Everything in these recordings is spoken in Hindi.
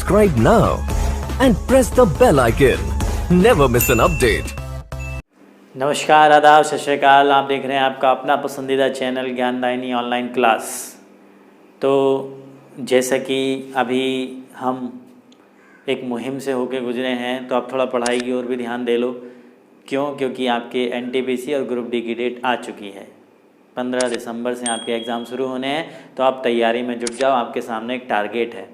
subscribe now and press the bell icon. Never miss an update. नमस्कार, आदाब, सत श्री अकाल। आप देख रहे हैं आपका अपना पसंदीदा चैनल ज्ञानदायिनी ऑनलाइन क्लास। तो जैसा कि अभी हम एक मुहिम से होके गुजरे हैं, तो आप थोड़ा पढ़ाई की ओर भी ध्यान दे लो। क्यों? क्योंकि आपके एनटीपीसी और ग्रुप डी की डेट आ चुकी है। 15 दिसंबर से आपके एग्ज़ाम शुरू होने हैं, तो आप तैयारी में जुट जाओ। आपके सामने एक टारगेट है,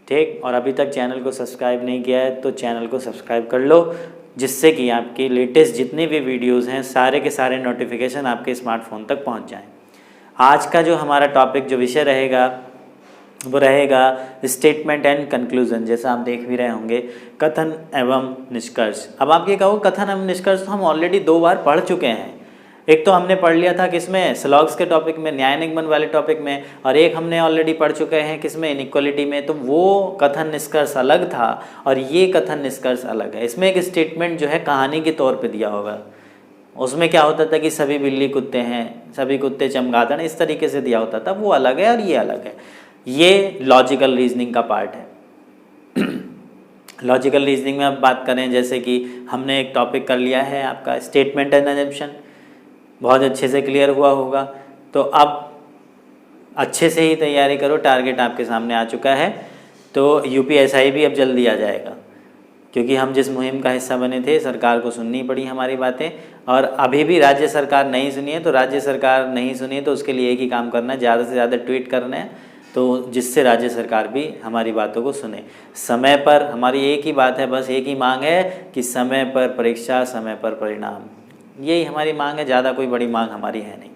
ठीक। और अभी तक चैनल को सब्सक्राइब नहीं किया है तो चैनल को सब्सक्राइब कर लो, जिससे कि आपकी लेटेस्ट जितने भी वीडियोस हैं सारे के सारे नोटिफिकेशन आपके स्मार्टफोन तक पहुंच जाएं। आज का जो हमारा टॉपिक, जो विषय रहेगा, वो रहेगा स्टेटमेंट एंड कंक्लूजन। जैसा आप देख भी रहे होंगे, कथन एवं निष्कर्ष। अब आप ये कहो कथन एवं निष्कर्ष तो हम ऑलरेडी 2 बार पढ़ चुके हैं। एक तो हमने पढ़ लिया था किसमें, स्लॉग्स के टॉपिक में, न्याय निगमन वाले टॉपिक में, और एक हमने ऑलरेडी पढ़ चुके हैं किसमें, इनइक्वालिटी में। तो वो कथन निष्कर्ष अलग था और ये कथन निष्कर्ष अलग है। इसमें एक स्टेटमेंट जो है कहानी के तौर पे दिया होगा। उसमें क्या होता था कि सभी बिल्ली कुत्ते हैं, सभी कुत्ते चमगादड़, इस तरीके से दिया होता था। वो अलग है और ये अलग है। ये लॉजिकल रीजनिंग का पार्ट है। लॉजिकल रीजनिंग में अब बात करें, जैसे कि हमने एक टॉपिक कर लिया है आपका स्टेटमेंट एंड अजम्पशन, बहुत अच्छे से क्लियर हुआ होगा। तो अब अच्छे से ही तैयारी करो, टारगेट आपके सामने आ चुका है। तो यूपीएसआई भी अब जल्दी आ जाएगा, क्योंकि हम जिस मुहिम का हिस्सा बने थे, सरकार को सुननी पड़ी हमारी बातें, और अभी भी राज्य सरकार नहीं सुनी है। तो राज्य सरकार नहीं सुनी तो उसके लिए एक ही काम करना है, ज़्यादा से ज़्यादा ट्वीट करना है, तो जिससे राज्य सरकार भी हमारी बातों को सुने। समय पर हमारी एक ही बात है, बस एक ही मांग है कि समय पर परीक्षा, समय पर परिणाम, यही हमारी मांग है। ज़्यादा कोई बड़ी मांग हमारी है नहीं।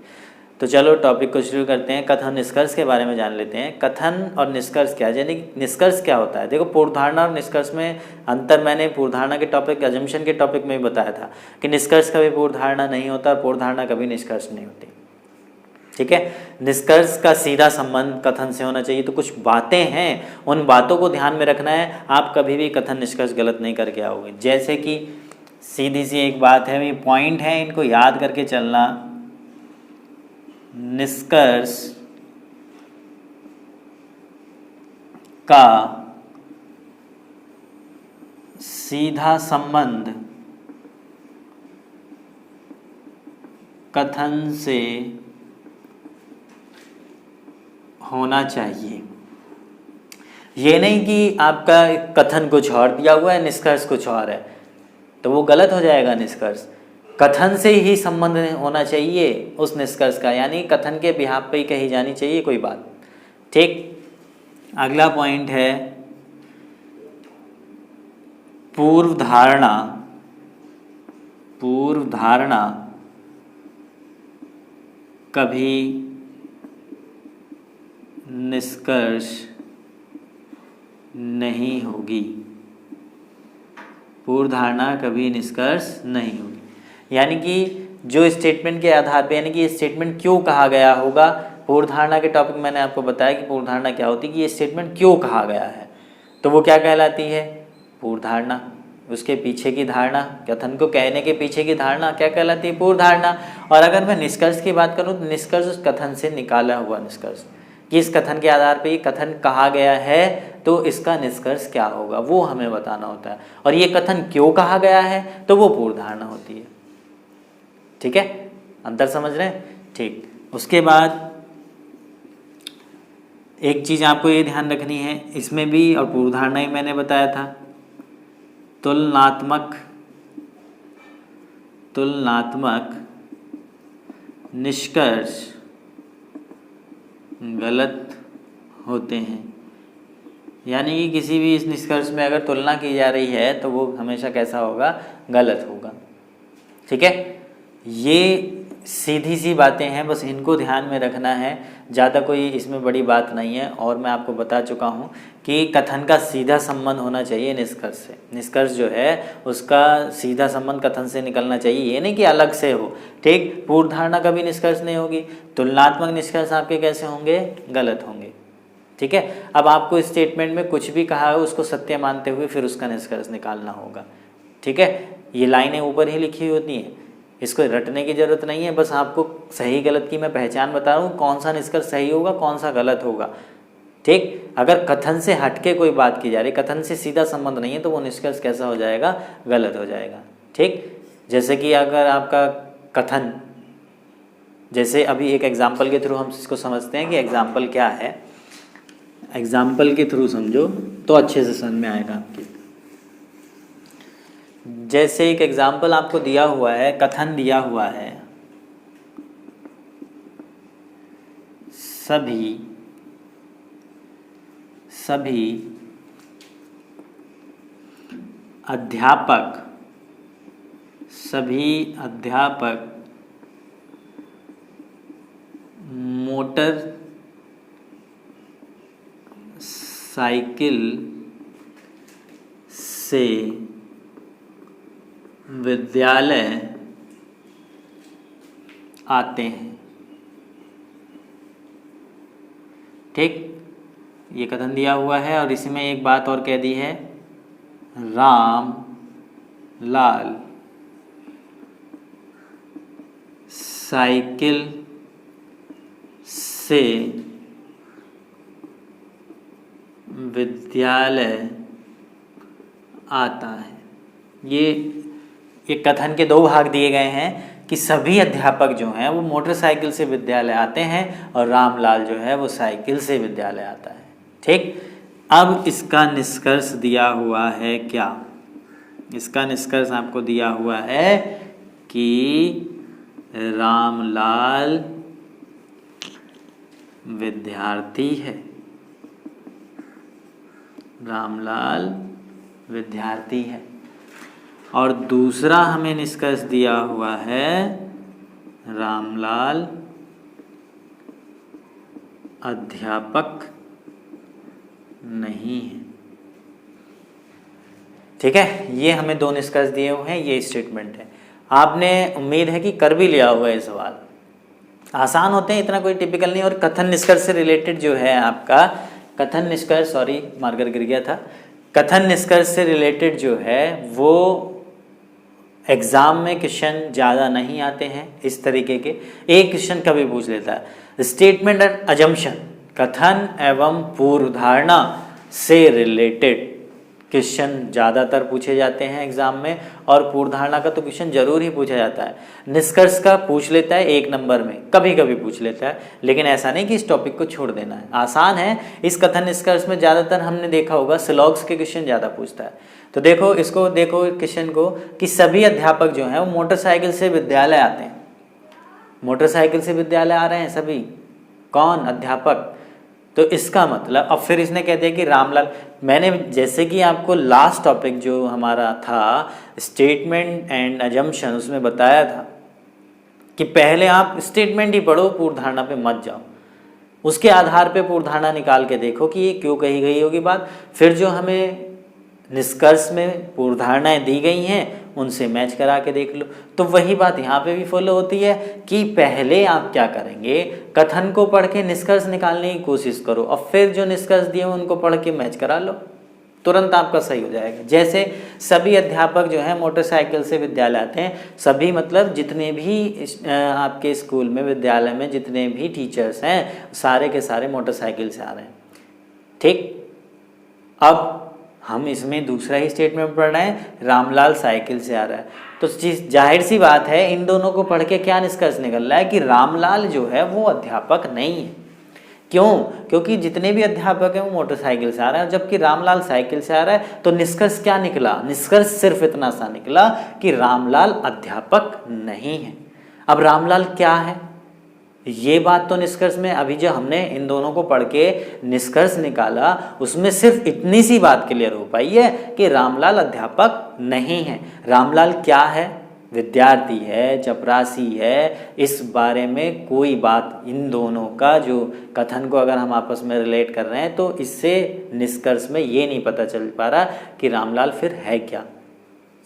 तो चलो टॉपिक को शुरू करते हैं। कथन निष्कर्ष के बारे में जान लेते हैं। कथन और निष्कर्ष क्या है, यानी निष्कर्ष क्या होता है। देखो, पूर्वधारणा और निष्कर्ष में अंतर मैंने पूर्वधारणा के टॉपिक, अजम्पशन के टॉपिक में भी बताया था कि निष्कर्ष कभी पूर्वधारणा नहीं होता और पूर्वधारणा कभी निष्कर्ष नहीं होती, ठीक है। निष्कर्ष का सीधा संबंध कथन से होना चाहिए। तो कुछ बातें हैं, उन बातों को ध्यान में रखना है। आप कभी भी कथन निष्कर्ष गलत नहीं करके आओगे। जैसे कि सीधी सी एक बात है, ये पॉइंट है, इनको याद करके चलना। निष्कर्ष का सीधा संबंध कथन से होना चाहिए। ये नहीं कि आपका कथन कुछ और दिया हुआ है, निष्कर्ष कुछ और है, तो वो गलत हो जाएगा। निष्कर्ष कथन से ही संबंध होना चाहिए उस निष्कर्ष का, यानी कथन के बिहाफ पे ही कही जानी चाहिए कोई बात, ठीक। अगला पॉइंट है पूर्व धारणा। पूर्व धारणा कभी निष्कर्ष नहीं होगी। पूर्व धारणा कभी निष्कर्ष नहीं होगी, यानी कि जो स्टेटमेंट के आधार पे, यानी कि ये स्टेटमेंट क्यों कहा गया होगा। पूर्व धारणा के टॉपिक मैंने आपको बताया कि पूर्व धारणा क्या होती है, कि ये स्टेटमेंट क्यों कहा गया है, तो वो क्या कहलाती है, पूर्व धारणा। उसके पीछे की धारणा, कथन को कहने के पीछे की धारणा क्या कहलाती है, पूर्व धारणा। और अगर मैं निष्कर्ष की बात करूँ तो निष्कर्ष उस कथन से निकाला हुआ निष्कर्ष, कि इस कथन के आधार पे ये कथन कहा गया है तो इसका निष्कर्ष क्या होगा, वो हमें बताना होता है। और ये कथन क्यों कहा गया है, तो वो पूर्व धारणा होती है, ठीक है। अंतर समझ रहे हैं, ठीक। उसके बाद एक चीज़ आपको ये ध्यान रखनी है, इसमें भी, और पूर्व धारणा ही मैंने बताया था, तुलनात्मक निष्कर्ष गलत होते हैं। यानी कि किसी भी इस निष्कर्ष में अगर तुलना की जा रही है तो वो हमेशा कैसा होगा, गलत होगा, ठीक है। ये सीधी सी बातें हैं, बस इनको ध्यान में रखना है, ज़्यादा कोई इसमें बड़ी बात नहीं है। और मैं आपको बता चुका हूँ कि कथन का सीधा संबंध होना चाहिए निष्कर्ष से। निष्कर्ष जो है उसका सीधा संबंध कथन से निकलना चाहिए, ये नहीं कि अलग से हो, ठीक। पूर्व धारणा कभी निष्कर्ष नहीं होगी। तुलनात्मक निष्कर्ष आपके कैसे होंगे, गलत होंगे, ठीक है। अब आपको स्टेटमेंट में कुछ भी कहा है उसको सत्य मानते हुए फिर उसका निष्कर्ष निकालना होगा, ठीक है। ये लाइनें ऊपर ही लिखी होती हैं, इसको रटने की ज़रूरत नहीं है, बस आपको सही गलत की मैं पहचान बता रहा हूँ, कौन सा निष्कर्ष सही होगा कौन सा गलत होगा, ठीक। अगर कथन से हटके कोई बात की जा रही, कथन से सीधा संबंध नहीं है, तो वो निष्कर्ष कैसा हो जाएगा, गलत हो जाएगा। ठीक। जैसे कि अगर आपका कथन, जैसे अभी एक एग्जाम्पल के थ्रू हम इसको समझते हैं कि एग्जाम्पल क्या है। एग्जाम्पल के थ्रू समझो तो अच्छे से समझ में आएगा आपकी। जैसे एक एग्जाम्पल आपको दिया हुआ है, कथन दिया हुआ है, सभी अध्यापक मोटर साइकिल से विद्यालय आते हैं। ठीक। ये कथन दिया हुआ है और इसमें एक बात और कह दी है, राम लाल साइकिल से विद्यालय आता है। ये कथन के दो भाग दिए गए हैं कि सभी अध्यापक जो हैं वो मोटरसाइकिल से विद्यालय आते हैं और रामलाल जो है वो साइकिल से विद्यालय आता है। ठीक। अब इसका निष्कर्ष दिया हुआ है क्या, इसका निष्कर्ष आपको दिया हुआ है कि रामलाल विद्यार्थी है, रामलाल विद्यार्थी है। और दूसरा हमें निष्कर्ष दिया हुआ है, रामलाल अध्यापक नहीं है। ठीक है, ये हमें दो निष्कर्ष दिए हुए हैं, ये स्टेटमेंट है। आपने उम्मीद है कि कर भी लिया हुआ है सवाल, आसान होते हैं, इतना कोई टिपिकल नहीं। और कथन निष्कर्ष से रिलेटेड जो है आपका कथन निष्कर्ष, सॉरी मार्कर गिर गया था, कथन निष्कर्ष से रिलेटेड जो है वो एग्ज़ाम में क्वेश्चन ज़्यादा नहीं आते हैं इस तरीके के। एक क्वेश्चन कभी पूछ लेता है, स्टेटमेंट एंड अजम्पशन, कथन एवं पूर्व धारणा से रिलेटेड क्वेश्चन ज़्यादातर पूछे जाते हैं एग्जाम में, और पूर्व धारणा का तो क्वेश्चन जरूर ही पूछा जाता है। निष्कर्ष का पूछ लेता है एक नंबर में, कभी कभी पूछ लेता है, लेकिन ऐसा नहीं कि इस टॉपिक को छोड़ देना है। आसान है। इस कथन निष्कर्ष में ज़्यादातर हमने देखा होगा सिलॉग्स के क्वेश्चन ज़्यादा पूछता है। तो देखो इसको, देखो क्वेश्चन को कि सभी अध्यापक जो हैं वो मोटरसाइकिल से विद्यालय आते हैं। मोटरसाइकिल से विद्यालय आ रहे हैं सभी, कौन, अध्यापक। तो इसका मतलब, अब फिर इसने कह दिया कि रामलाल, मैंने जैसे कि आपको लास्ट टॉपिक जो हमारा था स्टेटमेंट एंड अजम्पशन, उसमें बताया था कि पहले आप स्टेटमेंट ही पढ़ो, पूर्व धारणा पे मत जाओ, उसके आधार पे पूर्व धारणा निकाल के देखो कि ये क्यों कही गई होगी बात, फिर जो हमें निष्कर्ष में पूर्व धारणाएं दी गई हैं उनसे मैच करा के देख लो। तो वही बात यहाँ पे भी फॉलो होती है कि पहले आप क्या करेंगे, कथन को पढ़ के निष्कर्ष निकालने की कोशिश करो और फिर जो निष्कर्ष दिए उनको पढ़ के मैच करा लो, तुरंत आपका सही हो जाएगा। जैसे सभी अध्यापक जो हैं मोटरसाइकिल से विद्यालय आते हैं, सभी मतलब जितने भी आपके स्कूल में, विद्यालय में जितने भी टीचर्स हैं सारे के सारे मोटरसाइकिल से आ रहे हैं। ठीक। अब हम इसमें दूसरा ही स्टेटमेंट पढ़ रहे हैं, रामलाल साइकिल से आ रहा है, तो जाहिर सी बात है इन दोनों को पढ़ के क्या निष्कर्ष निकल रहा है कि रामलाल जो है वो अध्यापक नहीं है। क्यों? क्योंकि जितने भी अध्यापक हैं वो मोटरसाइकिल से आ रहे हैं, जबकि रामलाल साइकिल से आ रहा है। तो निष्कर्ष क्या निकला? निष्कर्ष सिर्फ इतना सा निकला कि रामलाल अध्यापक नहीं है। अब रामलाल क्या है, ये बात तो निष्कर्ष में, अभी जो हमने इन दोनों को पढ़ के निष्कर्ष निकाला उसमें सिर्फ इतनी सी बात क्लियर हो पाई है कि रामलाल अध्यापक नहीं है। रामलाल क्या है? विद्यार्थी है, चपरासी है। इस बारे में कोई बात, इन दोनों का जो कथन को अगर हम आपस में रिलेट कर रहे हैं तो इससे निष्कर्ष में ये नहीं पता चल पा रहा कि रामलाल फिर है क्या।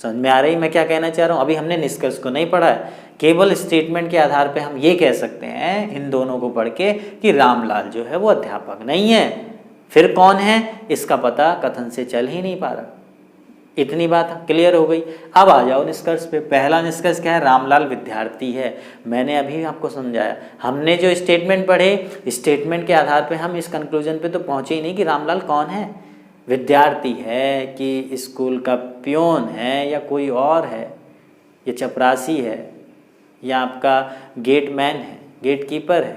समझ में आ रही मैं क्या कहना चाह रहा हूँ? अभी हमने निष्कर्ष को नहीं पढ़ा है, केवल स्टेटमेंट के आधार पे हम ये कह सकते हैं इन दोनों को पढ़ के कि रामलाल जो है वो अध्यापक नहीं है। फिर कौन है इसका पता कथन से चल ही नहीं पा रहा। इतनी बात क्लियर हो गई। अब आ जाओ निष्कर्ष पे। पहला निष्कर्ष क्या है? रामलाल विद्यार्थी है। मैंने अभी आपको समझाया, हमने जो स्टेटमेंट पढ़े, स्टेटमेंट के आधार पे हम इस कंक्लूजन पे तो पहुँचे ही नहीं कि रामलाल कौन है, विद्यार्थी है कि स्कूल का प्योन है या कोई और है, या चपरासी है या आपका गेटमैन है, गेट कीपर है।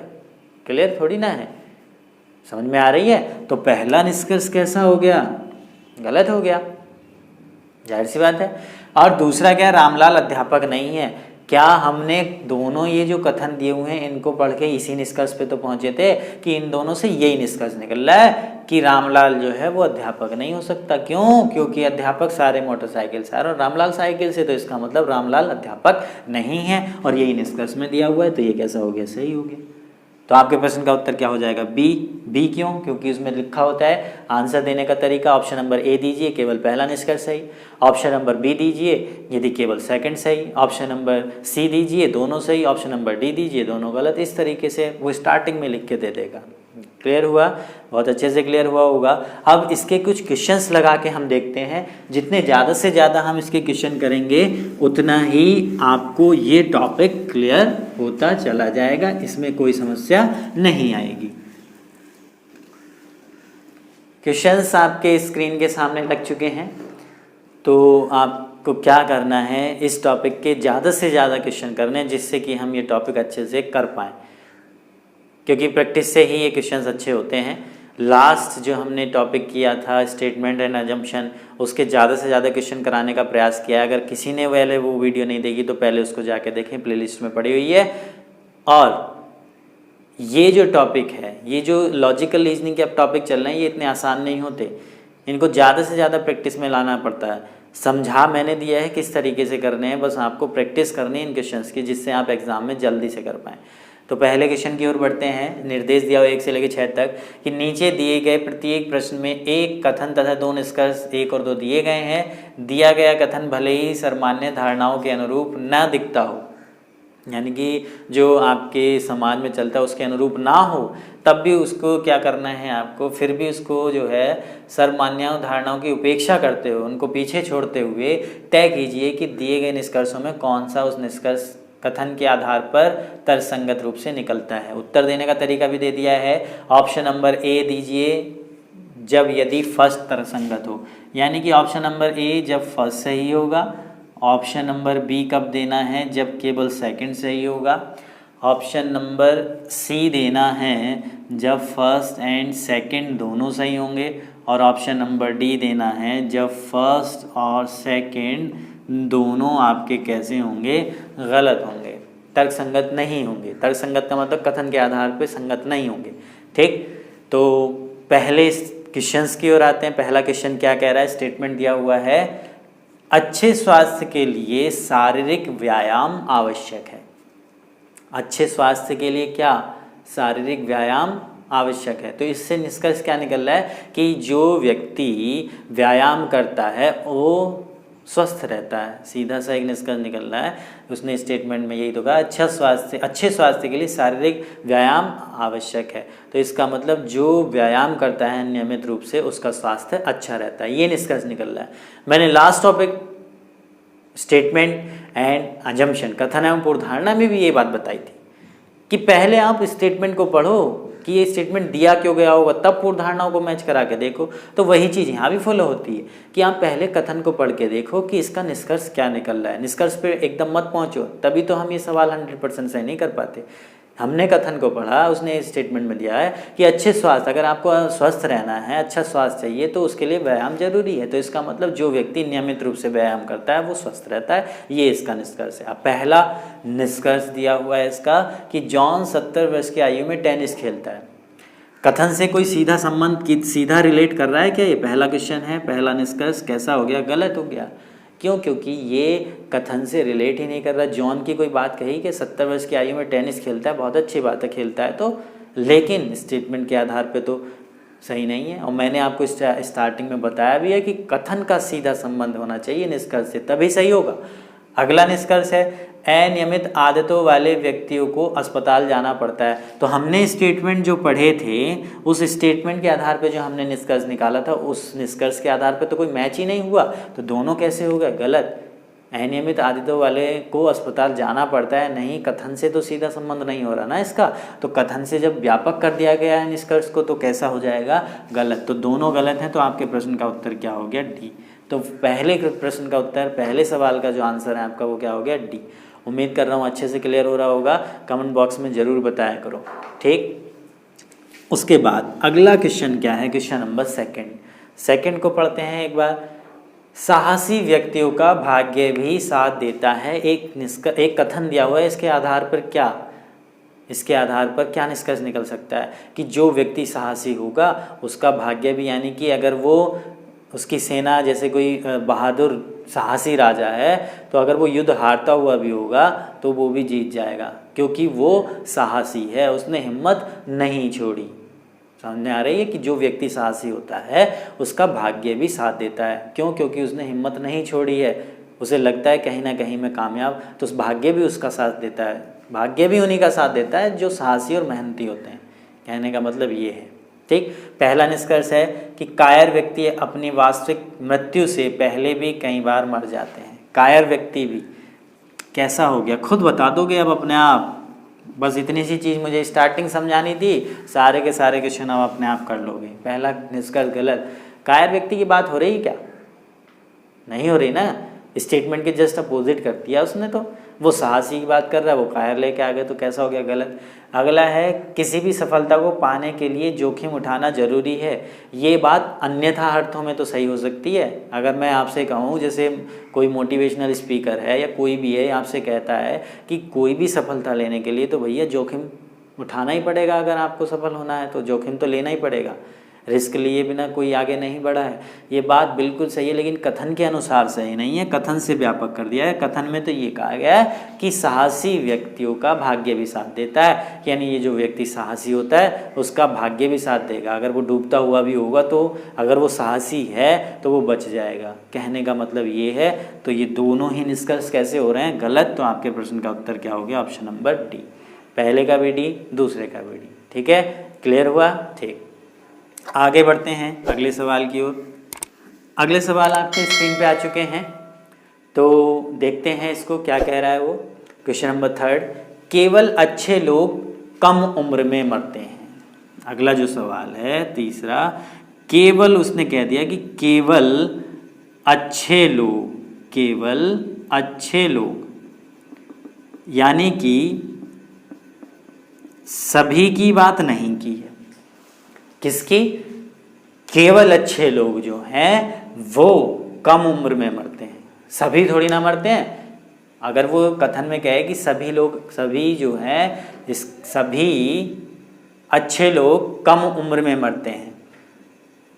क्लियर थोड़ी ना है, समझ में आ रही है? तो पहला निष्कर्ष कैसा हो गया? गलत हो गया, जाहिर सी बात है। और दूसरा क्या? रामलाल अध्यापक नहीं है। क्या हमने दोनों ये जो कथन दिए हुए हैं इनको पढ़ के इसी निष्कर्ष पे तो पहुंचे थे कि इन दोनों से यही निष्कर्ष निकल रहा है कि रामलाल जो है वो अध्यापक नहीं हो सकता। क्यों? क्योंकि अध्यापक सारे मोटरसाइकिल से और रामलाल साइकिल से, तो इसका मतलब रामलाल अध्यापक नहीं है और यही निष्कर्ष में दिया हुआ है। तो ये कैसा हो गया? सही हो गया। तो आपके प्रश्न का उत्तर क्या हो जाएगा? बी। बी क्यों? क्योंकि उसमें लिखा होता है आंसर देने का तरीका। ऑप्शन नंबर ए दीजिए, केवल पहला निष्कर्ष सही। ऑप्शन नंबर बी दीजिए यदि केवल सेकंड सही। ऑप्शन नंबर सी दीजिए, दोनों सही। ऑप्शन नंबर डी दीजिए, दोनों गलत। इस तरीके से वो स्टार्टिंग में लिख के दे देगा। क्लियर हुआ? बहुत अच्छे से क्लियर हुआ होगा। अब इसके कुछ क्वेश्चंस लगा के हम देखते हैं। जितने ज़्यादा से ज़्यादा हम इसके क्वेश्चन करेंगे उतना ही आपको ये टॉपिक क्लियर होता चला जाएगा, इसमें कोई समस्या नहीं आएगी। क्वेश्चंस आपके स्क्रीन के सामने लग चुके हैं। तो आपको क्या करना है, इस टॉपिक के ज़्यादा से ज़्यादा क्वेश्चन करने हैं जिससे कि हम ये टॉपिक अच्छे से कर पाएँ, क्योंकि प्रैक्टिस से ही ये क्वेश्चंस अच्छे होते हैं। लास्ट जो हमने टॉपिक किया था स्टेटमेंट एंड अजम्पशन, उसके ज़्यादा से ज़्यादा क्वेश्चन कराने का प्रयास किया। अगर किसी ने पहले वो वीडियो नहीं देखी तो पहले उसको जाके देखें, प्लेलिस्ट में पड़ी हुई है। और ये जो टॉपिक है, ये जो लॉजिकल रीजनिंग के अब टॉपिक चल रहे हैं, ये इतने आसान नहीं होते। इनको ज़्यादा से ज़्यादा प्रैक्टिस में लाना पड़ता है। समझा मैंने दिया है किस तरीके से करने हैं, बस आपको प्रैक्टिस करनी है इन क्वेश्चंस की, जिससे आप एग्ज़ाम में जल्दी से कर पाएँ। तो पहले क्वेश्चन की ओर बढ़ते हैं। निर्देश दिया हुआ 1 से लेकर 6 तक कि नीचे दिए गए प्रत्येक प्रश्न में एक कथन तथा 2 निष्कर्ष 1 और 2 दिए गए हैं। दिया गया कथन भले ही सर्वमान्य धारणाओं के अनुरूप न दिखता हो, यानी कि जो आपके समाज में चलता है उसके अनुरूप ना हो, तब भी उसको क्या करना है आपको, फिर भी उसको जो है सर्वमान्य धारणाओं की उपेक्षा करते हुए, उनको पीछे छोड़ते हुए तय कीजिए कि दिए गए निष्कर्षों में कौन सा उस निष्कर्ष कथन के आधार पर तर्कसंगत रूप से निकलता है। उत्तर देने का तरीका भी दे दिया है। ऑप्शन नंबर ए दीजिए जब यदि फर्स्ट तर्कसंगत हो, यानी कि ऑप्शन नंबर ए जब फर्स्ट सही होगा। ऑप्शन नंबर बी कब देना है? जब केवल सेकंड सही होगा। ऑप्शन नंबर सी देना है जब फर्स्ट एंड सेकंड दोनों सही होंगे। और ऑप्शन नंबर डी देना है जब फर्स्ट और सेकंड दोनों आपके कैसे होंगे? गलत होंगे, तर्कसंगत नहीं होंगे। तर्कसंगत का मतलब कथन के आधार पर संगत नहीं होंगे। ठीक, तो पहले क्वेश्चंस की ओर आते हैं। पहला क्वेश्चन क्या कह रहा है? स्टेटमेंट दिया हुआ है अच्छे स्वास्थ्य के लिए शारीरिक व्यायाम आवश्यक है। अच्छे स्वास्थ्य के लिए क्या? शारीरिक व्यायाम आवश्यक है। तो इससे निष्कर्ष क्या निकल रहा है कि जो व्यक्ति व्यायाम करता है वो स्वस्थ रहता है। सीधा सा एक निष्कर्ष निकल रहा है। उसने स्टेटमेंट में यही तो कहा, अच्छे स्वास्थ्य के लिए शारीरिक व्यायाम आवश्यक है। तो इसका मतलब जो व्यायाम करता है नियमित रूप से उसका स्वास्थ्य अच्छा रहता है, ये निष्कर्ष निकल रहा है। मैंने last topic statement and assumption, कथन एवं पूर्वधारणा में भी ये बात बताई थी कि पहले आप स्टेटमेंट को पढ़ो कि ये स्टेटमेंट दिया क्यों गया होगा, तब पूर्वधारणाओं को मैच करा के देखो। तो वही चीज़ यहाँ भी फॉलो होती है कि आप पहले कथन को पढ़ के देखो कि इसका निष्कर्ष क्या निकल रहा है। निष्कर्ष पे एकदम मत पहुँचो, तभी तो हम ये सवाल 100% सही नहीं कर पाते। हमने कथन को पढ़ा, उसने स्टेटमेंट में दिया है कि अच्छे स्वास्थ्य, अगर आपको स्वस्थ रहना है, अच्छा स्वास्थ्य चाहिए तो उसके लिए व्यायाम जरूरी है। तो इसका मतलब जो व्यक्ति नियमित रूप से व्यायाम करता है वो स्वस्थ रहता है, ये इसका निष्कर्ष है। अब पहला निष्कर्ष दिया हुआ है इसका कि जॉन 70 वर्ष की आयु में टेनिस खेलता है। कथन से कोई सीधा संबंध, सीधा रिलेट कर रहा है क्या? ये पहला क्वेश्चन है। पहला निष्कर्ष कैसा हो गया? गलत हो गया। क्यों? क्योंकि ये कथन से रिलेट ही नहीं कर रहा। जॉन की कोई बात कही कि 70 वर्ष की आयु में टेनिस खेलता है, बहुत अच्छी बात है, खेलता है तो, लेकिन स्टेटमेंट के आधार पे तो सही नहीं है। और मैंने आपको स्टार्टिंग में बताया भी है कि कथन का सीधा संबंध होना चाहिए निष्कर्ष से, तभी सही होगा। अगला निष्कर्ष है अनियमित आदतों वाले व्यक्तियों को अस्पताल जाना पड़ता है। तो हमने स्टेटमेंट जो पढ़े थे उस स्टेटमेंट के आधार पे जो हमने निष्कर्ष निकाला था उस निष्कर्ष के आधार पे तो कोई मैच ही नहीं हुआ, तो दोनों कैसे हो गए? गलत। अनियमित आदतों वाले को अस्पताल जाना पड़ता है, नहीं, कथन से तो सीधा संबंध नहीं हो रहा ना इसका। तो कथन से जब व्यापक कर दिया गया है निष्कर्ष को तो कैसा हो जाएगा? गलत। तो दोनों गलत हैं, तो आपके प्रश्न का उत्तर क्या हो गया? डी। तो पहले प्रश्न का उत्तर, पहले सवाल का जो आंसर है आपका वो क्या हो गया? डी। उम्मीद कर रहा हूँ अच्छे से क्लियर हो रहा होगा, कमेंट बॉक्स में ज़रूर बताया करो, ठीक। उसके बाद अगला क्वेश्चन क्या है? क्वेश्चन नंबर सेकंड को पढ़ते हैं एक बार। साहसी व्यक्तियों का भाग्य भी साथ देता है। एक कथन दिया हुआ है, इसके आधार पर क्या निष्कर्ष निकल सकता है कि जो व्यक्ति साहसी होगा उसका भाग्य भी, यानी कि अगर वो उसकी सेना जैसे कोई बहादुर साहसी राजा है तो अगर वो युद्ध हारता हुआ भी होगा तो वो भी जीत जाएगा, क्योंकि वो साहसी है, उसने हिम्मत नहीं छोड़ी। समझ आ रही है कि जो व्यक्ति साहसी होता है उसका भाग्य भी साथ देता है। क्यों? क्योंकि उसने हिम्मत नहीं छोड़ी है, उसे लगता है कहीं ना कहीं मैं कामयाब, तो उस भाग्य भी उसका साथ देता है। भाग्य भी उन्हीं का साथ देता है जो साहसी और मेहनती होते हैं। कहने का मतलब ये है, ठीक। पहला निष्कर्ष है कि कायर व्यक्ति अपनी वास्तविक मृत्यु से पहले भी कई बार मर जाते हैं। कायर व्यक्ति भी कैसा हो गया? खुद बता दोगे अब अपने आप। बस इतनी सी चीज़ मुझे स्टार्टिंग समझानी थी, सारे के सारे क्वेश्चन अब अपने आप कर लोगे। पहला निष्कर्ष गलत। कायर व्यक्ति की बात हो रही क्या? नहीं हो रही ना, स्टेटमेंट के जस्ट अपोजिट कर दिया उसने। तो वो साहसी की बात कर रहा है, वो कायर लेके आ गए, तो कैसा हो गया? गलत। अगला है किसी भी सफलता को पाने के लिए जोखिम उठाना जरूरी है। ये बात अन्यथा अर्थों में तो सही हो सकती है। अगर मैं आपसे कहूँ, जैसे कोई मोटिवेशनल स्पीकर है या कोई भी है आपसे कहता है कि कोई भी सफलता लेने के लिए तो भैया जोखिम उठाना ही पड़ेगा, अगर आपको सफल होना है तो जोखिम तो लेना ही पड़ेगा, रिस्क लिए बिना कोई आगे नहीं बढ़ा है। ये बात बिल्कुल सही है, लेकिन कथन के अनुसार सही नहीं है, कथन से व्यापक कर दिया है। कथन में तो ये कहा गया है कि साहसी व्यक्तियों का भाग्य भी साथ देता है, यानी ये जो व्यक्ति साहसी होता है उसका भाग्य भी साथ देगा। अगर वो डूबता हुआ भी होगा तो अगर वो साहसी है तो वो बच जाएगा। कहने का मतलब ये है। तो ये दोनों ही निष्कर्ष कैसे हो रहे हैं? गलत। तो आपके प्रश्न का उत्तर क्या हो गया? Option number D. पहले का भी डी, दूसरे का भी डी। ठीक है, क्लियर हुआ? ठीक। आगे बढ़ते हैं अगले सवाल की ओर। अगले सवाल आपके स्क्रीन पे आ चुके हैं, तो देखते हैं इसको क्या कह रहा है वो। क्वेश्चन नंबर 3, केवल अच्छे लोग कम उम्र में मरते हैं। अगला जो सवाल है तीसरा, केवल उसने कह दिया कि केवल अच्छे लोग, यानी कि सभी की बात नहीं की है। किसकी? केवल अच्छे लोग जो हैं वो कम उम्र में मरते हैं, सभी थोड़ी ना मरते हैं। अगर वो कथन में कहे कि सभी जो हैं सभी अच्छे लोग कम उम्र में मरते हैं,